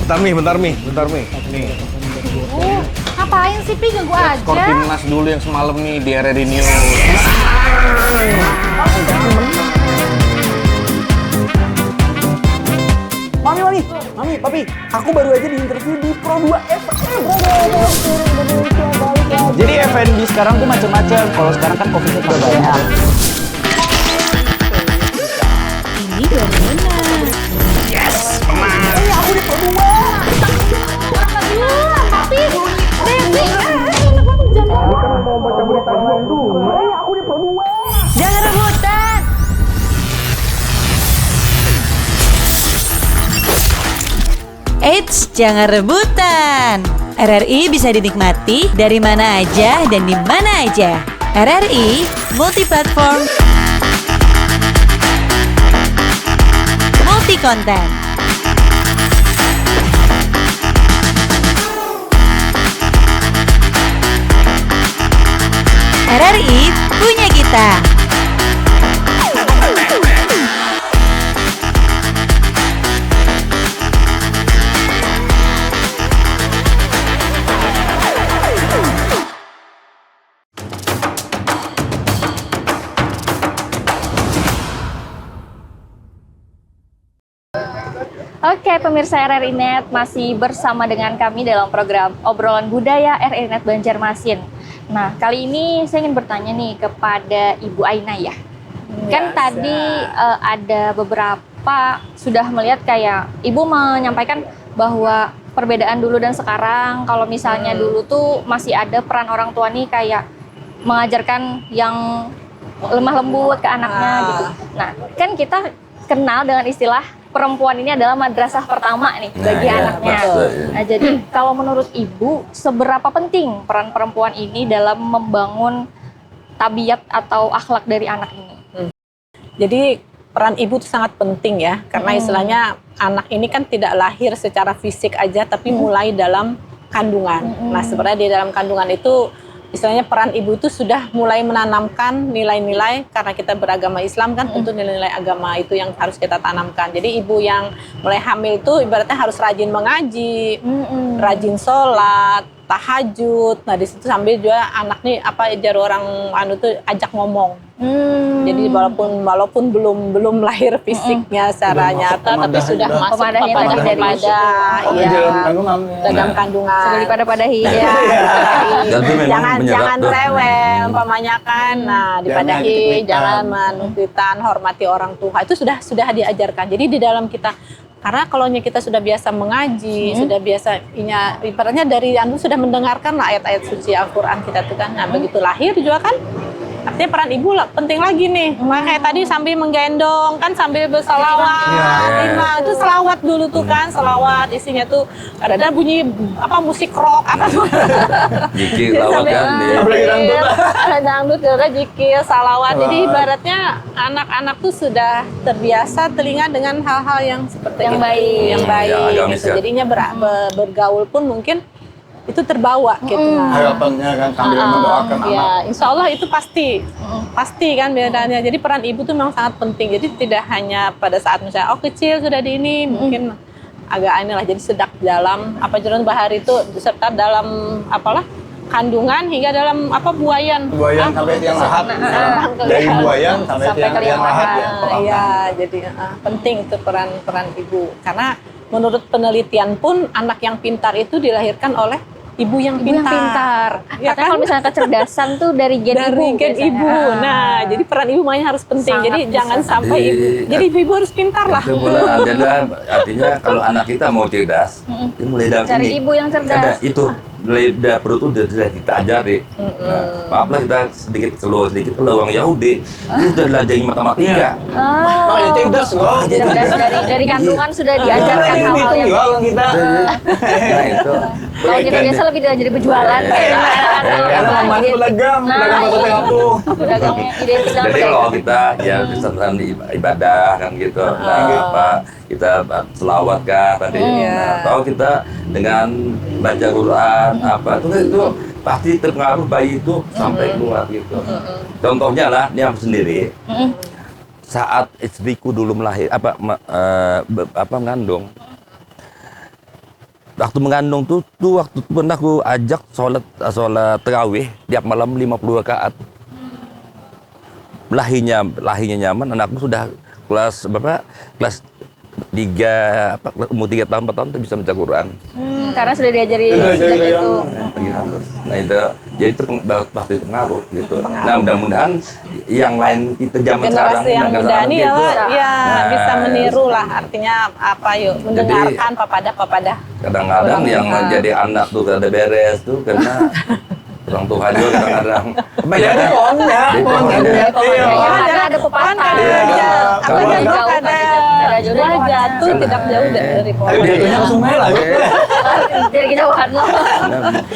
Speaker 3: bentar Mi. Nih.
Speaker 4: Ngapain sih, Pi? Ganggu
Speaker 3: Skor
Speaker 4: aja.
Speaker 3: timnas dulu yang semalam nih di RRI News.
Speaker 5: Mami, Papi, aku baru aja diinterview di Pro 2 FM.
Speaker 6: Jadi F&B sekarang tuh macam-macam. Kalau sekarang kan coffee shop banyak.
Speaker 7: Ini dari mana? Jangan rebutan. Eits, jangan rebutan. RRI bisa dinikmati dari mana aja dan di mana aja. RRI multi-platform, multi-konten. RRI punya kita.
Speaker 4: Oke, pemirsa RRI Net masih bersama dengan kami dalam program Obrolan Budaya RRI Net Banjarmasin. Nah, kali ini saya ingin bertanya nih kepada Ibu Aina ya. Kan tadi ada beberapa sudah melihat kayak Ibu menyampaikan bahwa perbedaan dulu dan sekarang, kalau misalnya dulu tuh masih ada peran orang tua nih kayak mengajarkan yang lemah lembut ke anaknya gitu. Nah, kan kita kenal dengan istilah perempuan ini adalah madrasah pertama nih bagi anaknya. Nah, jadi kalau menurut Ibu, seberapa penting peran perempuan ini dalam membangun tabiat atau akhlak dari anak ini?
Speaker 2: Jadi peran ibu itu sangat penting ya, karena istilahnya anak ini kan tidak lahir secara fisik aja, tapi mulai dalam kandungan. Nah, sebenarnya di dalam kandungan itu istilahnya peran ibu itu sudah mulai menanamkan nilai-nilai, karena kita beragama Islam kan tentu nilai-nilai agama itu yang harus kita tanamkan. Jadi ibu yang mulai hamil itu ibaratnya harus rajin mengaji, rajin sholat, tahajud. Nah, di situ sambil juga anak nih ajar orang tuh ajak ngomong. Jadi walaupun belum lahir fisiknya secara nyata, tapi sudah masuk
Speaker 4: Pemadahnya
Speaker 2: kepada
Speaker 4: tadi dari
Speaker 2: dalam kandungan.
Speaker 4: Sebeli padahi.
Speaker 2: Ya,
Speaker 1: Dan itu memang
Speaker 2: jangan
Speaker 1: menyerap tuh.
Speaker 2: rewel umpamanya kan. Nah, dipadahi, jangan menukitan, hormati orang tua. Itu sudah diajarkan. Jadi di dalam kita, karena kalau kita sudah biasa mengaji, sudah biasa ibaratnya dari sudah mendengarkan ayat-ayat suci Al-Qur'an kita tuh kan. Nah, begitu lahir juga kan artinya peran ibu penting lagi nih. Makanya tadi sambil menggendong kan, sambil bersalawat. Itu selawat dulu tuh kan, selawat isinya tuh ada bunyi musik rock tuh.
Speaker 1: Jiki lawat kan dia.
Speaker 2: Ada dangdut, ada jikir, salawat. Jadi ibaratnya anak-anak tuh sudah terbiasa telinga dengan hal-hal yang seperti
Speaker 4: Yang
Speaker 2: itu,
Speaker 4: baik.
Speaker 2: yang baik.
Speaker 1: Ya, agamis
Speaker 2: Gitu.
Speaker 1: ya.
Speaker 2: Jadinya bergaul pun mungkin itu terbawa gitu.
Speaker 3: Harapannya kan sambil mendoakan anak.
Speaker 2: Ya, insya Allah itu pasti kan bedanya. Jadi peran ibu tuh memang sangat penting. Jadi tidak hanya pada saat misalnya kecil sudah di ini, mungkin agak aneh lah. Jadi sedang dalam jalan bahari itu serta dalam kandungan hingga dalam buayan.
Speaker 3: Buayan sampai tiang lahat. Dari buayan sampai
Speaker 4: Sampai ke
Speaker 3: tiang
Speaker 4: liang
Speaker 3: lahat
Speaker 4: lahat.
Speaker 3: ya.
Speaker 2: Iya, jadi penting itu peran ibu. Karena menurut penelitian pun anak yang pintar itu dilahirkan oleh ibu yang pintar.
Speaker 4: Katanya
Speaker 2: Ya kan?
Speaker 4: kalau misalnya kecerdasan tuh dari gen ibu.
Speaker 2: gen
Speaker 4: biasanya.
Speaker 2: ibu. Nah, jadi peran ibu makanya harus penting.
Speaker 4: Sangat
Speaker 2: Jadi
Speaker 4: bisa.
Speaker 2: jangan sampai
Speaker 1: Jadi,
Speaker 2: ibu harus pintar lah.
Speaker 1: Itu bulan adalah artinya kalau anak kita mau cerdas, itu mulai dari
Speaker 4: Cari
Speaker 1: ini.
Speaker 4: ibu yang cerdas.
Speaker 1: Ada itu mulai dari perut itu sudah kita ajari. Nah, maaflah kita sedikit keluang Yahudi, itu sudah belajar matematika.
Speaker 3: Makanya cerdas loh.
Speaker 4: Cerdas dari kandungan sudah diajarkan
Speaker 3: Ini
Speaker 4: hal-hal yang
Speaker 3: jual kita.
Speaker 1: Nah itu.
Speaker 4: kalau kita biasa lebih diajari berjualan.
Speaker 3: Karena mamanya pedagang bakso tengapung.
Speaker 4: Pedagangnya identik dengan
Speaker 1: Jadi kalau
Speaker 4: pedagang.
Speaker 1: kita ya misalkan di ibadah kan gitu, kita selawat kan tadi. Nah, kalau kita dengan baca Quran itu pasti terpengaruh bayi itu sampai keluar gitu. Contohnya lah dia sendiri. Saat istriku dulu melahir mengandung, waktu mengandung tuh waktu pernah aku ajak sholat tarawih tiap malam 50 rakaat. Lahirnya nyaman, anakku sudah kelas berapa? Kelas 3 umur 3 tahun 4 tahun tuh bisa baca Quran.
Speaker 4: Karena sudah diajari sejak itu.
Speaker 1: Nah itu jadi itu pasti pengaruh gitu. Nah mudah-mudahan yang lain kita zaman sekarang
Speaker 2: Generasi yang muda ini ya,
Speaker 1: gitu.
Speaker 2: Pak, ya
Speaker 1: Nah,
Speaker 2: bisa meniru lah. Artinya apa yuk, mendengarkan papada.
Speaker 1: Kadang-kadang yang menjadi anak tuh kada beres tuh karena orang tua juga kadang-kadang.
Speaker 3: Jadi pohonnya.
Speaker 1: Jadi pohonnya.
Speaker 3: Iya.
Speaker 4: Karena ada pepatah.
Speaker 2: Apa
Speaker 1: Kalau
Speaker 2: jatuh
Speaker 4: Jodoh
Speaker 2: jatuh tidak jauh dari pohon.
Speaker 3: Tapi jatuhnya ke sungai lah.
Speaker 4: Dari kejauhan loh.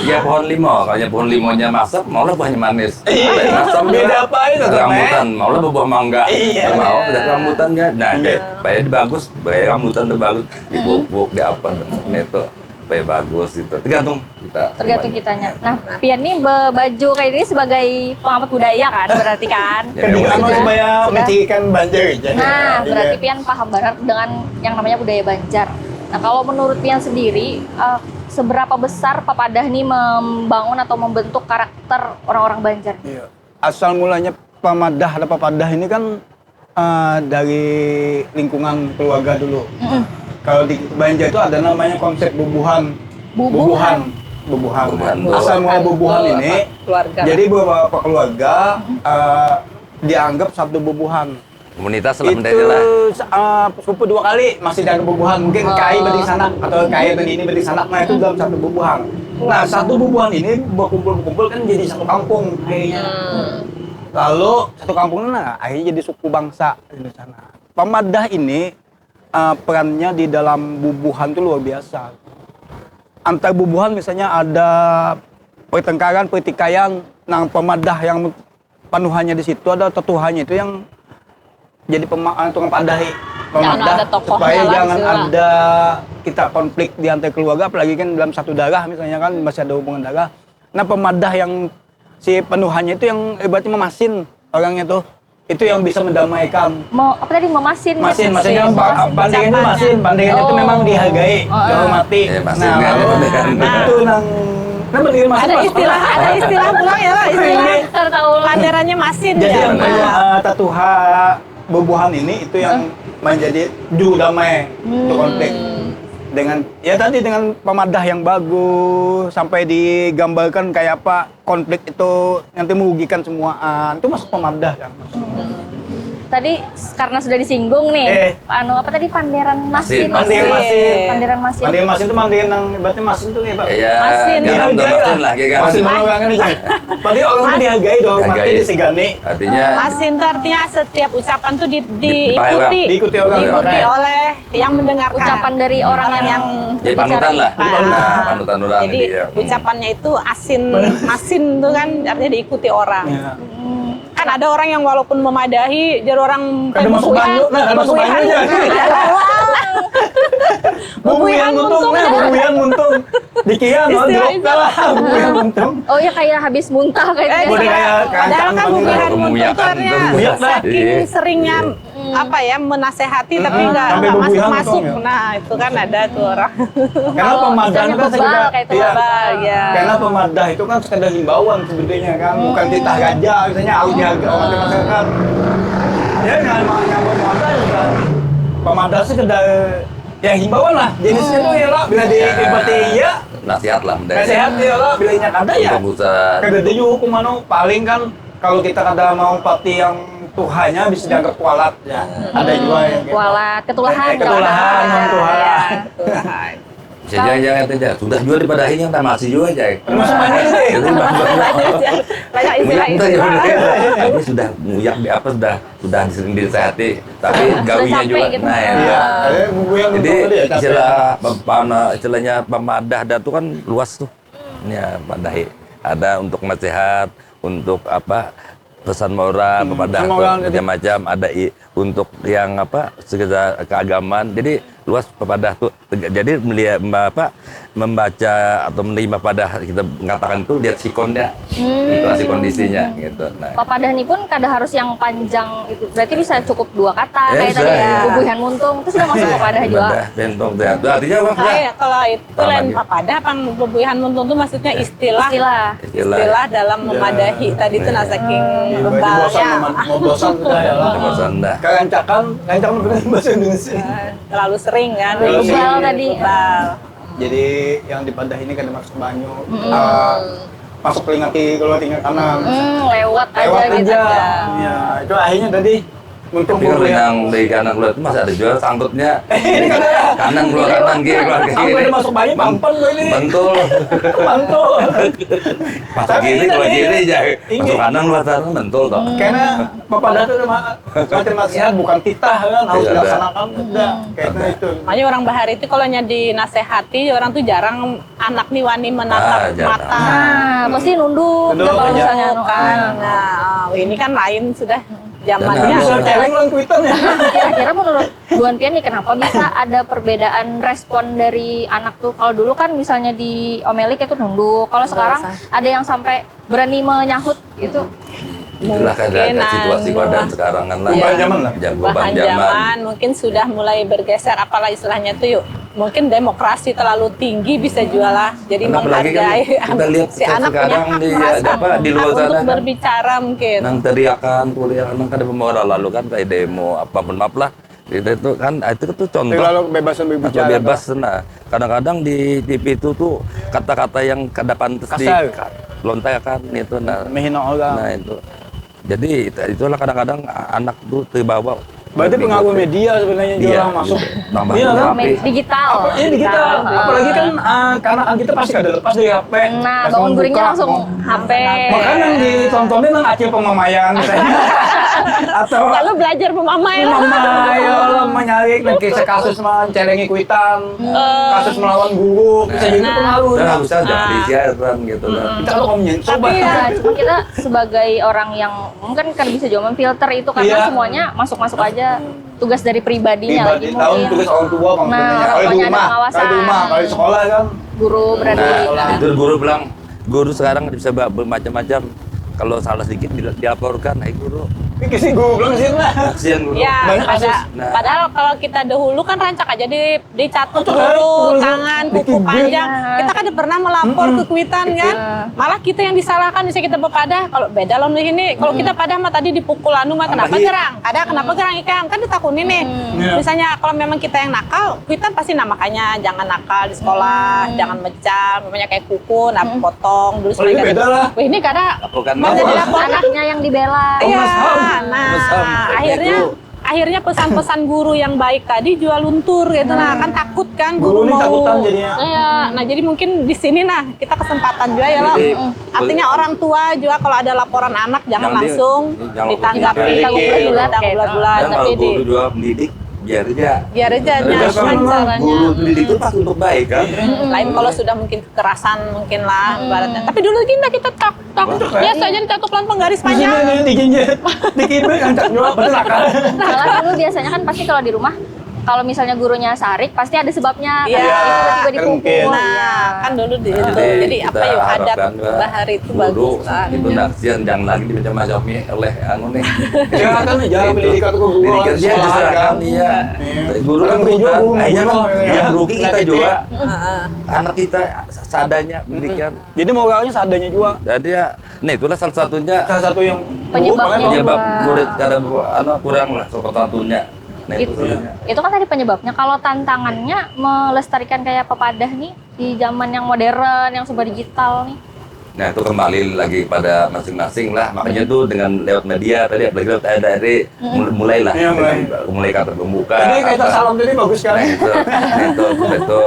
Speaker 1: Ya pohon limau, kalau pohon limonya masak, maulah buahnya manis. Masam
Speaker 3: Beda apa itu, Tom,
Speaker 1: rambutan, maulah buah mangga.
Speaker 3: Iya.
Speaker 1: Mau udah rambutan kan. Nah, supaya bagus, supaya rambutan tuh bagus, dibuk-buk, di apa, itu supaya bagus gitu. Tergantung kita.
Speaker 4: Tergantung kitanya. Nah, Pian nih baju kayak ini sebagai pengamat budaya kan, berarti kan.
Speaker 1: Ya,
Speaker 3: Kedinginan
Speaker 4: Sudah-
Speaker 3: supaya
Speaker 4: sudah.
Speaker 3: mencirikan banjir.
Speaker 4: Nah, berarti Pian paham banget dengan yang namanya budaya Banjar. Nah, kalau menurut Pian sendiri, seberapa besar Papadah nih membangun atau membentuk karakter orang-orang Banjar?
Speaker 3: Iya. Asal mulanya Pamadah atau Papadah ini kan dari lingkungan keluarga dulu. Kalau di Banjar itu ada namanya konsep bubuhan.
Speaker 4: Bubuhan.
Speaker 1: Bubuhan.
Speaker 3: Asal mula bubuhan ini,
Speaker 2: Keluarga.
Speaker 3: jadi beberapa keluarga dianggap satu bubuhan.
Speaker 1: Komunitas lah
Speaker 3: Itu
Speaker 1: menjadi lah.
Speaker 3: sepupu 2 kali masih dalam bubuhan. Mungkin KAI berdiri sana atau KAI berdiri ini berdiri sana. Nah itu dalam satu bubuhan. Nah satu bubuhan ini berkumpul kan jadi satu kampung akhirnya. Lalu satu kampung akhirnya jadi suku bangsa di sana. Pamadah ini perannya di dalam bubuhan itu luar biasa. Antar bubuhan misalnya ada pertengkaran, pertikaian. Nah Pamadah yang penuhannya di situ ada tetuhannya itu yang jadi tukang padahi.
Speaker 2: Jangan ada tokohnya
Speaker 3: supaya jangan
Speaker 2: langsung.
Speaker 3: ada kita konflik di antar keluarga, apalagi kan dalam satu darah misalnya kan masih ada hubungan darah. Nah pemadah yang si penuhannya itu yang ibaratnya memasin orangnya tuh, itu yang bisa mendamaikan.
Speaker 4: Apa tadi memasin?
Speaker 3: Maksudnya bandingan itu masin, bandingan itu memang dihargai, dihormati.
Speaker 1: Masin
Speaker 3: Nah,
Speaker 1: kan,
Speaker 3: lalu
Speaker 1: kan.
Speaker 3: itu nang bandingan masin.
Speaker 2: Ada istilah pulang ya lah, istilah
Speaker 4: Tahu
Speaker 2: panderannya masin
Speaker 3: Jadi
Speaker 2: ya.
Speaker 3: yang punya tatuha bubuhan ini itu yang menjadi juru damai untuk konflik dengan ya tadi dengan pemadah yang bagus sampai digambarkan kayak apa konflik itu nanti merugikan semua itu masuk pemadah kan.
Speaker 4: Tadi karena sudah disinggung nih, apa tadi panderan masin?
Speaker 3: Panderan masin.
Speaker 4: Panderan masin.
Speaker 3: Panderan masin itu panderan yang ibaratnya masin itu ya Pak.
Speaker 1: Ya,
Speaker 2: Masin.
Speaker 1: garam dan masin lah, kayak garam.
Speaker 3: Masin orang ini. Padahal orang itu dihargai dong, mati
Speaker 1: Dihargai.
Speaker 3: disegani.
Speaker 1: Artinya
Speaker 2: Masin itu artinya setiap ucapan tuh
Speaker 3: Diikuti orang.
Speaker 2: diikuti oleh yang mendengarkan.
Speaker 4: Ucapan dari orang yang
Speaker 1: jadi panutan lah. Panutan orang
Speaker 2: Jadi
Speaker 1: dia.
Speaker 2: ucapannya itu masin tuh kan artinya diikuti orang.
Speaker 3: Ya.
Speaker 2: Kan ada orang yang walaupun memadahi jadi orang
Speaker 3: Kada masuk banyu, ada masuk banyu aja. Bubuyan muntung, bubuyan muntung. Dikian loh, diokta lah, bubuyan muntung.
Speaker 4: Oh ya kayak habis muntah kayak
Speaker 3: Boleh
Speaker 4: gitu.
Speaker 3: kayak
Speaker 2: Padahal kan
Speaker 3: kancang
Speaker 2: bubuyan
Speaker 3: banget.
Speaker 2: muntung itu
Speaker 1: Kemuyakan,
Speaker 2: artinya
Speaker 3: kemuyak lah.
Speaker 2: saking
Speaker 1: Iya.
Speaker 2: seringnya apa ya menasehati tapi nggak
Speaker 3: sampai bubuyan
Speaker 2: masuk.
Speaker 3: muntung ya.
Speaker 2: Nah itu kan ada tuh orang.
Speaker 3: Karena pemadah itu kan
Speaker 4: bebal
Speaker 3: sekedar
Speaker 4: kayak itu,
Speaker 3: iya.
Speaker 2: bebal, ya.
Speaker 3: Karena pemadah itu kan sekedar himbauan sebetulnya kan, bukan titah gajah misalnya harus dihargai orang di masyarakat. Ya nggak pemadah juga. Pemadah sekedar ya himbauan lah. Jenisnya tuh ya lah bila diibati ya
Speaker 1: Nasihat lah menjadi.
Speaker 3: sehat ya lah bila nya kada ya.
Speaker 1: Untuk usaha.
Speaker 3: Kada ada juga hukum paling kan kalau kita kada mau pati yang Tuhannya bisa dianggap kualat ya. Ada juga yang gitu.
Speaker 4: Kualat, ketulahan.
Speaker 3: Ketulahan, non Tuhan.
Speaker 2: Tuhan.
Speaker 1: Jangan aja. Sudah juga dipadahin yang tak masih juga aja.
Speaker 3: Masuk mana ini deh?
Speaker 1: Jadi
Speaker 2: Banyak
Speaker 1: muyak
Speaker 2: istilah-istilah.
Speaker 1: ini sudah muyak di apa sudah sering disehati tapi gawinya
Speaker 4: capek
Speaker 1: juga
Speaker 4: gitu.
Speaker 1: nah ya.
Speaker 3: Iya, buku yang
Speaker 1: Jadi
Speaker 3: betul tadi ya, capek.
Speaker 1: istilahnya pemadah itu kan luas tuh. Ya, padahi. Ada untuk nasihat, untuk apa pesan moral, pepada
Speaker 3: pesan moral,
Speaker 1: macam-macam, ada untuk yang apa sekedar keagamaan. Jadi luas pepada tuh. Jadi melihat apa membaca atau menerima pada kita mengatakan itu lihat sikonnya, situasi kondisinya gitu. Nah,
Speaker 4: Papadah ini pun kada harus yang panjang itu. Berarti bisa cukup 2 kata kayak
Speaker 1: Bisa,
Speaker 4: tadi
Speaker 1: ya.
Speaker 4: bubuhan muntung itu sudah masuk papadah juga.
Speaker 1: Papadah, bentong itu artinya apa?
Speaker 2: Kalau itu
Speaker 1: Apa
Speaker 2: lain
Speaker 1: lagi?
Speaker 2: papadah, bebuihan muntung itu maksudnya istilah
Speaker 4: Istilah.
Speaker 2: dalam memadahi tadi itu nah saking
Speaker 3: Berarti bosan
Speaker 2: bebalnya
Speaker 3: mau bosan sudah ya lah.
Speaker 1: Bosan dah.
Speaker 3: Kerancakan benar bahasa Indonesia.
Speaker 2: terlalu sering kan.
Speaker 3: Terlalu
Speaker 4: Bebal
Speaker 3: sering.
Speaker 4: tadi.
Speaker 2: Bebal.
Speaker 3: Jadi yang di padah ini kan masuk banyu, masuk telinga kiri, keluar telinga kanan.
Speaker 4: Lewat
Speaker 3: Lewat
Speaker 4: aja gitu.
Speaker 3: aja. Ya, itu akhirnya tadi untung
Speaker 1: Tapi kalau yang dari kanan keluar itu masih ada jual sangkutnya. Kanan keluar kanan, kiri keluar
Speaker 3: Aku
Speaker 1: kiri.
Speaker 3: udah masuk banyu, mampan gue ini.
Speaker 1: Mantul.
Speaker 3: Mantul.
Speaker 1: Masuk
Speaker 3: Tapi
Speaker 1: kiri
Speaker 3: ini
Speaker 1: keluar
Speaker 3: tadi-
Speaker 1: kiri aja.
Speaker 3: ini-
Speaker 1: Masuk kanan keluar kanan mantul toh.
Speaker 3: Karena papadah itu macam nasihat bukan titah kan harus
Speaker 1: Iya, ada.
Speaker 3: dilaksanakan udah kayaknya itu.
Speaker 2: Makanya orang Bahari itu kalau dinasehati orang tuh jarang anak nih wani menatap
Speaker 1: jarang.
Speaker 2: mata.
Speaker 4: Nah, pasti nunduk
Speaker 3: Nunduk
Speaker 4: kalau
Speaker 3: aja.
Speaker 4: misalnya
Speaker 2: Kan. Nah, ini kan lain sudah zamannya.
Speaker 1: Dan
Speaker 3: Bisa celeng lang kuitan ya.
Speaker 4: kira-kira menurut Bu Antian nih kenapa bisa ada perbedaan respon dari anak tuh? Kalau dulu kan misalnya di Omelik itu nunduk, kalau sekarang ada yang sampai berani menyahut gitu.
Speaker 1: Itulah keadaan
Speaker 2: Mungkin,
Speaker 1: situasi keadaan sekarang kan lah.
Speaker 3: Perubahan zaman lah.
Speaker 1: Perubahan
Speaker 2: Bahan zaman mungkin sudah mulai bergeser, apalah istilahnya tuh yuk. Mungkin demokrasi terlalu tinggi bisa jual lah. Jadi
Speaker 1: Karena apalagi kan
Speaker 2: menghargai
Speaker 1: kita lihat
Speaker 2: si anak punya
Speaker 1: sekarang
Speaker 2: hak
Speaker 1: di
Speaker 2: merasa
Speaker 1: apa di luar
Speaker 2: hak
Speaker 1: sana
Speaker 2: untuk
Speaker 1: kan.
Speaker 2: berbicara mungkin.
Speaker 1: Nang teriakan, kuliah, nang kada pembawa lalu kan kayak demo apapun maaf lah. Itu kan itu tuh contoh.
Speaker 3: Lalu kebebasan berbicara.
Speaker 1: Atau bebas nah. Kadang-kadang di TV itu tuh kata-kata yang kada pantas
Speaker 3: Kasar.
Speaker 1: lontakan itu nah.
Speaker 3: Menghina orang.
Speaker 1: Nah itu. Jadi itulah kadang-kadang anak tuh terbawa.
Speaker 3: Berarti pengaruh media sebenarnya juga
Speaker 1: Iya,
Speaker 3: masuk.
Speaker 1: tambah
Speaker 3: Iya kan?
Speaker 1: Tapi-
Speaker 4: Digital.
Speaker 3: Iya digital. Apalagi kan karena kita pasti kada lepas dari HP.
Speaker 4: Nah,
Speaker 3: Pas
Speaker 4: bangun
Speaker 3: mau
Speaker 4: guringnya
Speaker 3: buka,
Speaker 4: langsung
Speaker 3: mau-
Speaker 4: HP.
Speaker 3: Makanya yang ditontonin kan acil pemamayan misalnya. Atau
Speaker 2: Lalu belajar memamai lah.
Speaker 3: ya menyalik dan kisah kasus mencelengi kuitan, kasus melawan guru, bisa jadi pengaruh.
Speaker 1: Dan harusnya jangan disiaran gitu kan.
Speaker 3: Kita lo ngomongin coba.
Speaker 4: Ya, cuma kita sebagai orang yang mungkin kan bisa juga memfilter itu karena
Speaker 3: Iya.
Speaker 4: semuanya masuk-masuk aja tugas dari pribadinya
Speaker 3: Pribadi
Speaker 4: lagi
Speaker 3: tahun
Speaker 4: mungkin.
Speaker 3: tugas orang tua bang.
Speaker 4: Nah,
Speaker 3: kalau di
Speaker 4: orang tuanya ada
Speaker 3: rumah,
Speaker 4: pengawasan.
Speaker 3: kalau di rumah, kalau di sekolah kan.
Speaker 4: Guru berani.
Speaker 1: Nah, itu guru bilang, guru sekarang bisa bermacam-macam. Kalau salah sedikit dilaporkan, hai guru.
Speaker 3: Ini kisi guru bilang sih lah.
Speaker 1: Kasihan guru.
Speaker 2: Ya,
Speaker 3: Banyak kasus.
Speaker 1: Nah.
Speaker 2: padahal kalau kita dahulu kan rancak aja dicatut
Speaker 3: Rancak,
Speaker 2: dulu,
Speaker 3: dulu.
Speaker 2: tangan, kuku
Speaker 3: Dikibir.
Speaker 2: panjang.
Speaker 4: Iya.
Speaker 2: Kita kan pernah melapor ke Kuitan kan. Malah kita yang disalahkan, misalnya kita berpadah, kalau beda loh ini. Kalau kita padah mah tadi dipukul anu mah kenapa
Speaker 1: Apalagi-
Speaker 2: gerang? Ada kenapa gerang ikan? Kan ditakunin nih.
Speaker 3: Iya.
Speaker 2: Misalnya kalau memang kita yang nakal, Kuitan pasti nah makanya jangan nakal di sekolah, jangan mecah, namanya kayak kuku, nah potong dulu
Speaker 3: Oh, ini beda lah.
Speaker 2: Wih, ini kada
Speaker 1: Laporkan
Speaker 2: mau
Speaker 1: apa?
Speaker 2: jadi lapor
Speaker 4: Anaknya yang dibela.
Speaker 3: Oh,
Speaker 2: Iya,
Speaker 3: Mas Ham.
Speaker 2: nah
Speaker 3: Mas Ham.
Speaker 2: akhirnya pesan-pesan guru yang baik tadi jual luntur gitu. Nah, kan takut kan
Speaker 3: Guru
Speaker 2: guru,
Speaker 3: ini
Speaker 2: mau.
Speaker 3: takutan jadinya.
Speaker 2: Iya, nah jadi mungkin di sini nah kita kesempatan juga ya lah.
Speaker 1: Jadi,
Speaker 2: Artinya orang tua juga kalau ada laporan anak jangan
Speaker 1: Jangan di-
Speaker 2: langsung
Speaker 1: jangan
Speaker 2: ditanggapi
Speaker 3: langsung
Speaker 2: bulat-bulat, bulat-bulat,
Speaker 1: Dan
Speaker 2: tapi
Speaker 1: kalau
Speaker 2: di
Speaker 1: guru juga mendidik, biar aja.
Speaker 2: biar aja
Speaker 1: Tapi
Speaker 2: nyaman
Speaker 1: kalau
Speaker 2: caranya.
Speaker 1: guru mendidik itu pasti untuk baik kan.
Speaker 2: Lain kalau sudah mungkin kekerasan mungkin lah ibaratnya. Tapi dulu gini kita tak biasa aja ditato pelan garis
Speaker 3: Di sini
Speaker 2: panjang.
Speaker 3: nih diginjit, dikibir rancak juga betul nakal.
Speaker 4: Malah dulu biasanya kan pasti kalau di rumah kalau misalnya gurunya sarik pasti ada sebabnya.
Speaker 2: Iya.
Speaker 4: Kan tiba-tiba dipukul.
Speaker 2: Nah, kan dulu di itu. Jadi apa
Speaker 1: kita
Speaker 2: yuk adat
Speaker 1: harapkan juga
Speaker 2: bahari itu
Speaker 1: guru
Speaker 2: bagus lah.
Speaker 1: itu kasihan jangan lagi dimacam-macami oleh anu nih.
Speaker 3: Jangan kan jangan
Speaker 1: Itu.
Speaker 3: pendidikan ke guru.
Speaker 1: Pendidikan dia
Speaker 3: sekolah
Speaker 1: diserahkan
Speaker 3: kan.
Speaker 1: iya. Guru kan
Speaker 3: Kan
Speaker 1: bukan.
Speaker 3: guru,
Speaker 1: Akhirnya kan
Speaker 3: guru,
Speaker 1: yang rugi kita
Speaker 3: ya.
Speaker 1: juga.
Speaker 2: Heeh.
Speaker 1: Anak kita seadanya pendidikan.
Speaker 3: Jadi moralnya seadanya juga.
Speaker 1: Jadi ya, nah itulah salah satunya
Speaker 3: Salah satu yang
Speaker 4: Penyebabnya.
Speaker 1: penyebab
Speaker 4: Wah.
Speaker 1: murid kadang kurang lah salah satunya. Nah itu sebenarnya.
Speaker 4: Itu kan tadi penyebabnya. Kalau tantangannya melestarikan kayak pepadah nih di zaman yang modern, yang serba digital nih.
Speaker 1: Nah itu kembali lagi pada masing-masing lah. Makanya tuh dengan lewat media tadi apalagi lewat dari mulailah
Speaker 3: Iya, mulai.
Speaker 1: mulai kata pembuka.
Speaker 3: Jadi kita
Speaker 1: apa.
Speaker 3: salam tadi bagus
Speaker 1: Nah
Speaker 3: sekali.
Speaker 1: itu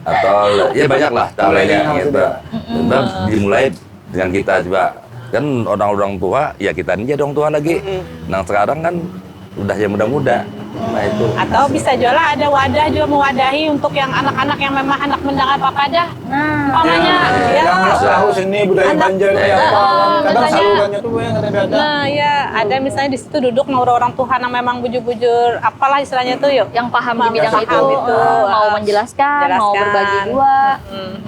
Speaker 1: atau ya banyak lah caranya
Speaker 3: Mulainya
Speaker 1: gitu. Tetap dimulai dengan kita juga kan orang-orang tua ya kita ini jadi orang tua lagi. Nah sekarang kan udah yang muda-muda Nah itu.
Speaker 2: Atau bisa jual ada wadah juga mewadahi untuk yang anak-anak yang memang anak mendengar papadah.
Speaker 4: Nah,
Speaker 2: Umpamanya ya.
Speaker 3: Yang nggak tahu seni budaya
Speaker 2: Anak-
Speaker 3: Banjar kayak apa. Kadang
Speaker 2: katanya-
Speaker 3: salurannya tuh yang kata ada.
Speaker 2: Nah ya ada misalnya di situ duduk orang Tuhan yang memang bujur-bujur apalah istilahnya tuh yuk.
Speaker 4: yang paham di
Speaker 2: Yang
Speaker 4: bidang
Speaker 2: paham
Speaker 4: itu,
Speaker 2: itu,
Speaker 4: mau menjelaskan, mau
Speaker 2: Jelaskan.
Speaker 4: berbagi dua.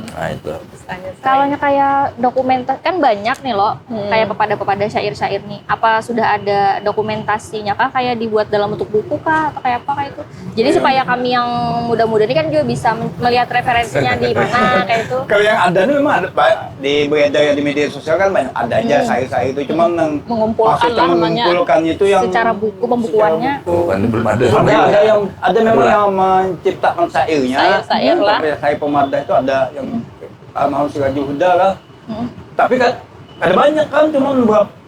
Speaker 1: Nah itu.
Speaker 2: Istilahnya saya.
Speaker 4: Kalau kayak dokumentasi kan banyak nih loh, kayak pepada-pepada syair-syair nih. Apa sudah ada dokumentasinya kah? Kayak dibuat dalam bentuk buku kah? Atau kayak apa kayak itu? Jadi supaya kami yang muda-muda ini kan juga bisa melihat referensinya di mana kayak itu.
Speaker 3: Kalau yang ada nih memang ada Pak, di beredar di media sosial kan banyak ada aja saya itu cuman yang
Speaker 2: Mengumpulkan
Speaker 3: maksudnya
Speaker 2: lah namanya.
Speaker 3: mengumpulkan itu yang
Speaker 4: Secara buku pembukuannya.
Speaker 1: Bukan belum ada.
Speaker 3: ada yang ada memang yang menciptakan syairnya.
Speaker 2: Syair lah.
Speaker 3: Saya pemadah itu ada yang Almarhum Siraji Huda lah. Tapi kan ada banyak kan cuman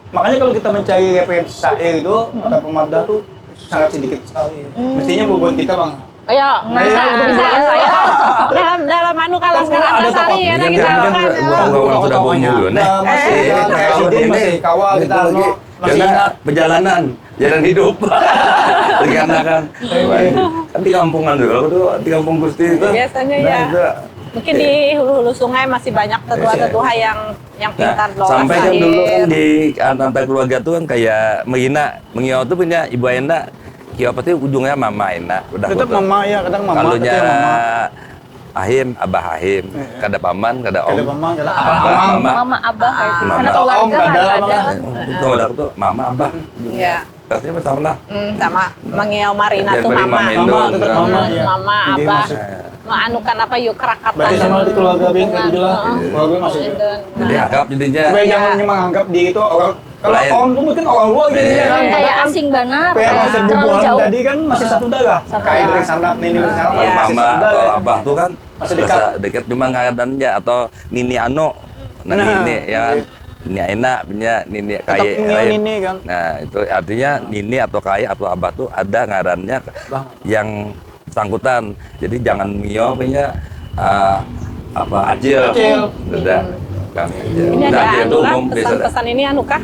Speaker 3: makanya kalau kita mencari referensi syair itu atau pemadah tuh sangat sedikit sekali. Mestinya buat kita Bang.
Speaker 2: Ayo,
Speaker 3: Nah,
Speaker 2: bisa
Speaker 3: iya.
Speaker 2: saya dalam anu kalau sekarang
Speaker 3: Ada
Speaker 2: Antasari
Speaker 3: tokoh.
Speaker 2: ya
Speaker 1: Ini
Speaker 2: kita
Speaker 1: kan
Speaker 2: kan.
Speaker 1: orang sudah bonyo dulu nih.
Speaker 3: Masih kayak Sidin masih kawal kita
Speaker 1: lagi.
Speaker 3: masih
Speaker 1: Karena
Speaker 3: ingat.
Speaker 1: perjalanan, jalan hidup. Dikarenakan kan di kampungan dulu, aku tuh di kampung Gusti itu.
Speaker 2: Biasanya
Speaker 1: Nah,
Speaker 2: ya.
Speaker 1: itu.
Speaker 2: Mungkin di hulu-hulu sungai masih banyak tetua-tetua yang pintar loh.
Speaker 1: Sampai kan dulu kan di antar keluarga tuh kan kayak Mengiau tuh punya Ibu Ena, Kio apa tuh ujungnya Mama Ena. Udah
Speaker 3: Tetap
Speaker 1: foto.
Speaker 3: mama ya kadang mama.
Speaker 1: Kalunya
Speaker 3: tetap mama.
Speaker 1: Ahim, Abah Ahim, kada paman, kada om.
Speaker 3: Ada mama, ada
Speaker 1: Abah,
Speaker 3: abang.
Speaker 1: mama.
Speaker 4: Mama, abah kayak itu.
Speaker 1: Mama.
Speaker 4: Karena
Speaker 3: Om,
Speaker 4: keluarga
Speaker 3: ada,
Speaker 4: kan
Speaker 3: mama.
Speaker 4: ada.
Speaker 1: Itu ada tuh Mama, Abah.
Speaker 2: Iya.
Speaker 1: Artinya bersama lah.
Speaker 2: Sama Mengiau Marina
Speaker 1: Dan
Speaker 2: tuh
Speaker 1: beri
Speaker 2: mama.
Speaker 1: Mama
Speaker 3: Mama
Speaker 1: Endon,
Speaker 3: tetap
Speaker 1: kan.
Speaker 3: mama ya.
Speaker 2: Mama,
Speaker 3: Jadi
Speaker 2: abah.
Speaker 3: masih-
Speaker 2: Anukan apa yuk kerakatan.
Speaker 3: Berarti sama di keluarga Bing kayak gitu lah. Keluarga masih.
Speaker 1: Jadi anggap jadinya.
Speaker 3: Supaya jangan menganggap diri itu orang. Kalau
Speaker 1: Lain.
Speaker 3: om tuh mungkin orang luar gitu ya kan.
Speaker 4: Kayak asing banget,
Speaker 3: Kayak masih
Speaker 4: terlalu
Speaker 3: berbuahan
Speaker 4: jauh.
Speaker 3: tadi kan masih satu darah. Kayak dari sana, ini dari sana,
Speaker 2: Iya.
Speaker 3: masih
Speaker 1: Mama
Speaker 3: satu
Speaker 1: atau
Speaker 3: darah.
Speaker 1: Abah tuh kan
Speaker 3: Masih
Speaker 1: berasa dekat cuma ngadannya atau Nini Ano. Nah,
Speaker 3: Nah,
Speaker 1: Nini ya kan. Nini enak punya Nini
Speaker 3: Tetap
Speaker 1: kaya
Speaker 3: Nini
Speaker 1: lain.
Speaker 3: Nini kan.
Speaker 1: Nah, itu artinya Nini atau kaya atau Abah tuh ada ngarannya yang sangkutan. Jadi jangan Mio punya apa Acil.
Speaker 3: Acil.
Speaker 1: Udah kami aja.
Speaker 2: Ini
Speaker 1: Udah,
Speaker 2: ada
Speaker 1: Acil
Speaker 2: anu
Speaker 1: tuh
Speaker 2: lah,
Speaker 1: umum biasa dah.
Speaker 2: pesan-pesan ini anu kah?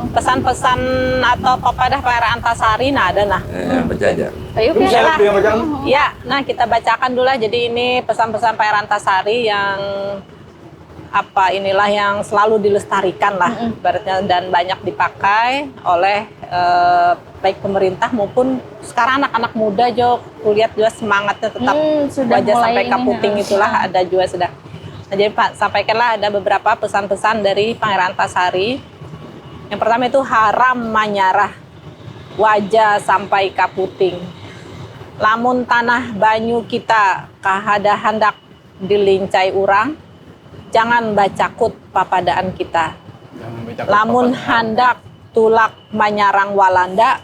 Speaker 2: Pesan-pesan atau papadah Pangeran Antasari nah ada nah.
Speaker 1: Baca aja.
Speaker 4: Ayo
Speaker 3: Bisa
Speaker 4: ya.
Speaker 3: lebih macam.
Speaker 2: Ya, nah kita bacakan dulu lah. Jadi ini pesan-pesan Pangeran Antasari yang apa inilah yang selalu dilestarikan lah, ibaratnya dan banyak dipakai oleh baik pemerintah maupun sekarang anak-anak muda Jo, kulihat juga semangatnya tetap
Speaker 4: Sudah
Speaker 2: wajah
Speaker 4: mulai
Speaker 2: sampai
Speaker 4: ini,
Speaker 2: kaputing itulah ada juga sudah. Nah, jadi Pak sampaikanlah ada beberapa pesan-pesan dari Pangeran Antasari. Yang pertama itu haram manyarah wajah sampai kaputing. Lamun tanah banyu kita kahada hendak dilincai urang, jangan bacakut papadaan kita. Lamun hendak tulak manyarang Walanda,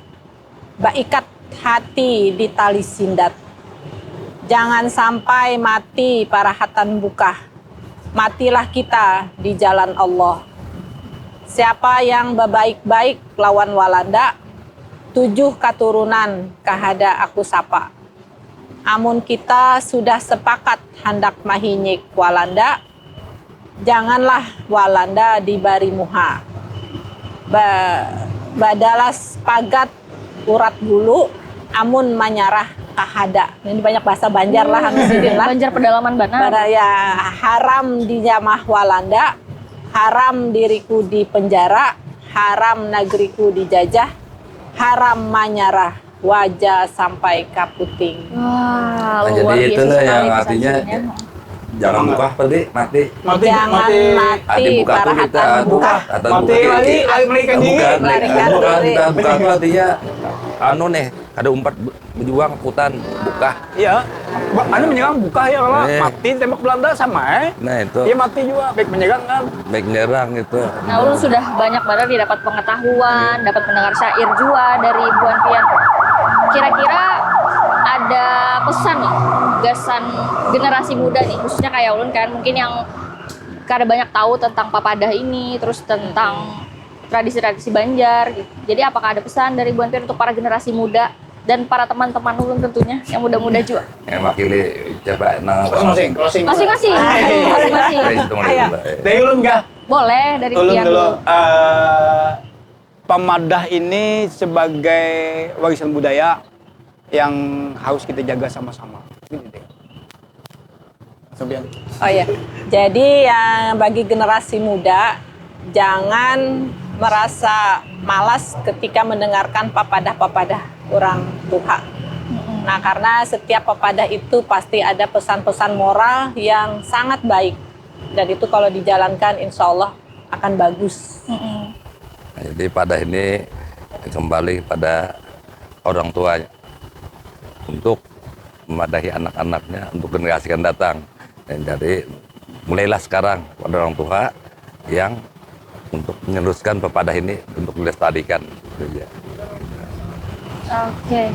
Speaker 2: baikat hati di tali sindat. Jangan sampai mati parahatan bukah. Matilah kita di jalan Allah. Siapa yang baik-baik lawan Walanda, 7 katurunan kahada aku sapa. Amun kita sudah sepakat hendak mahinyik Walanda, janganlah Walanda dibari muha. Badalas pagat urat bulu, amun manyarah kahada. Ini banyak bahasa Banjar lah, Hamsidin lah.
Speaker 4: Banjar pedalaman Bana.
Speaker 2: Pada ya haram dijamah Walanda, haram diriku di penjara, haram negeriku dijajah, haram manyarah wajah sampai kaputing.
Speaker 4: Wah,
Speaker 1: Nah,
Speaker 4: luar
Speaker 1: jadi
Speaker 4: biasa
Speaker 1: itulah
Speaker 4: sekali
Speaker 1: yang
Speaker 4: pesan
Speaker 1: artinya
Speaker 4: sininya.
Speaker 1: jangan buka pede mati.
Speaker 3: Mati,
Speaker 2: Jangan
Speaker 3: mati.
Speaker 2: mati
Speaker 1: Adik buka tuh kita
Speaker 2: parahatan buka.
Speaker 1: atau
Speaker 3: Mati
Speaker 1: buka
Speaker 3: lagi, melarikan diri.
Speaker 1: bukan
Speaker 2: Melarikan
Speaker 1: bukan
Speaker 2: diri.
Speaker 1: kita buka tuh artinya anu nih ada umpat berjuang hutan buka.
Speaker 3: Iya. Anu menyerang buka ya kalau mati tembak Belanda sama
Speaker 1: Nah itu
Speaker 3: Dia mati juga, baik menyerang kan.
Speaker 1: baik nyerang gitu.
Speaker 4: Nah, Ulun sudah banyak banget nih dapat pengetahuan, dapat mendengar syair juga dari Buan Pian. Kira-kira ada pesan nih, gasan generasi muda nih, khususnya kayak Ulun kan, mungkin yang kada banyak tahu tentang papadah ini, terus tentang tradisi-tradisi Banjar gitu. Jadi apakah ada pesan dari Buan Pian untuk para generasi muda dan para teman-teman Ulun tentunya, yang muda-muda juga?
Speaker 1: Yang wakili coba nang
Speaker 3: Closing, closing.
Speaker 4: Masing-masing, masing-masing.
Speaker 3: Dari ulun kah?
Speaker 4: Boleh dari
Speaker 3: Ulun
Speaker 4: Pian
Speaker 3: dulu.
Speaker 4: dulu.
Speaker 3: Pemadah ini sebagai warisan budaya
Speaker 5: yang harus kita jaga sama-sama. Gitu deh. Sobian.
Speaker 2: Oh ya, jadi yang bagi generasi muda jangan merasa malas ketika mendengarkan papadah-papadah orang tua. Nah, karena setiap papadah itu pasti ada pesan-pesan moral yang sangat baik. Dan itu kalau dijalankan insya Allah akan bagus.
Speaker 1: Nah, jadi pada ini kembali pada orang tuanya untuk memadahi anak-anaknya untuk generasi yang datang. Dan jadi mulailah sekarang pada orang tua yang untuk meneruskan pepadah ini untuk dilestarikan.
Speaker 4: Oke,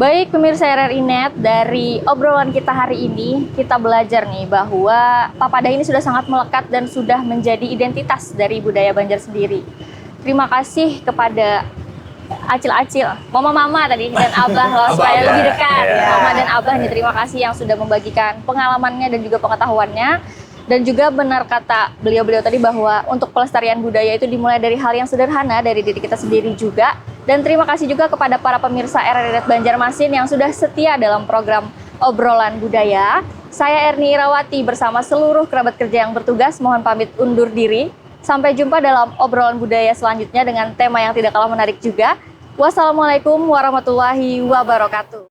Speaker 4: baik pemirsa RRI Net, dari obrolan kita hari ini kita belajar nih bahwa papadah ini sudah sangat melekat dan sudah menjadi identitas dari budaya Banjar sendiri. Terima kasih kepada acil-acil, mama-mama tadi dan abah loh, supaya lebih dekat. Mama dan abah nih, terima kasih yang sudah membagikan pengalamannya dan juga pengetahuannya. Dan juga benar kata beliau-beliau tadi bahwa untuk pelestarian budaya itu dimulai dari hal yang sederhana dari diri kita sendiri juga. Dan terima kasih juga kepada para pemirsa RRI Net Banjarmasin yang sudah setia dalam program Obrolan Budaya. Saya Erni Irawati bersama seluruh kerabat kerja yang bertugas mohon pamit undur diri. Sampai jumpa dalam Obrolan Budaya selanjutnya dengan tema yang tidak kalah menarik juga. Wassalamualaikum warahmatullahi wabarakatuh.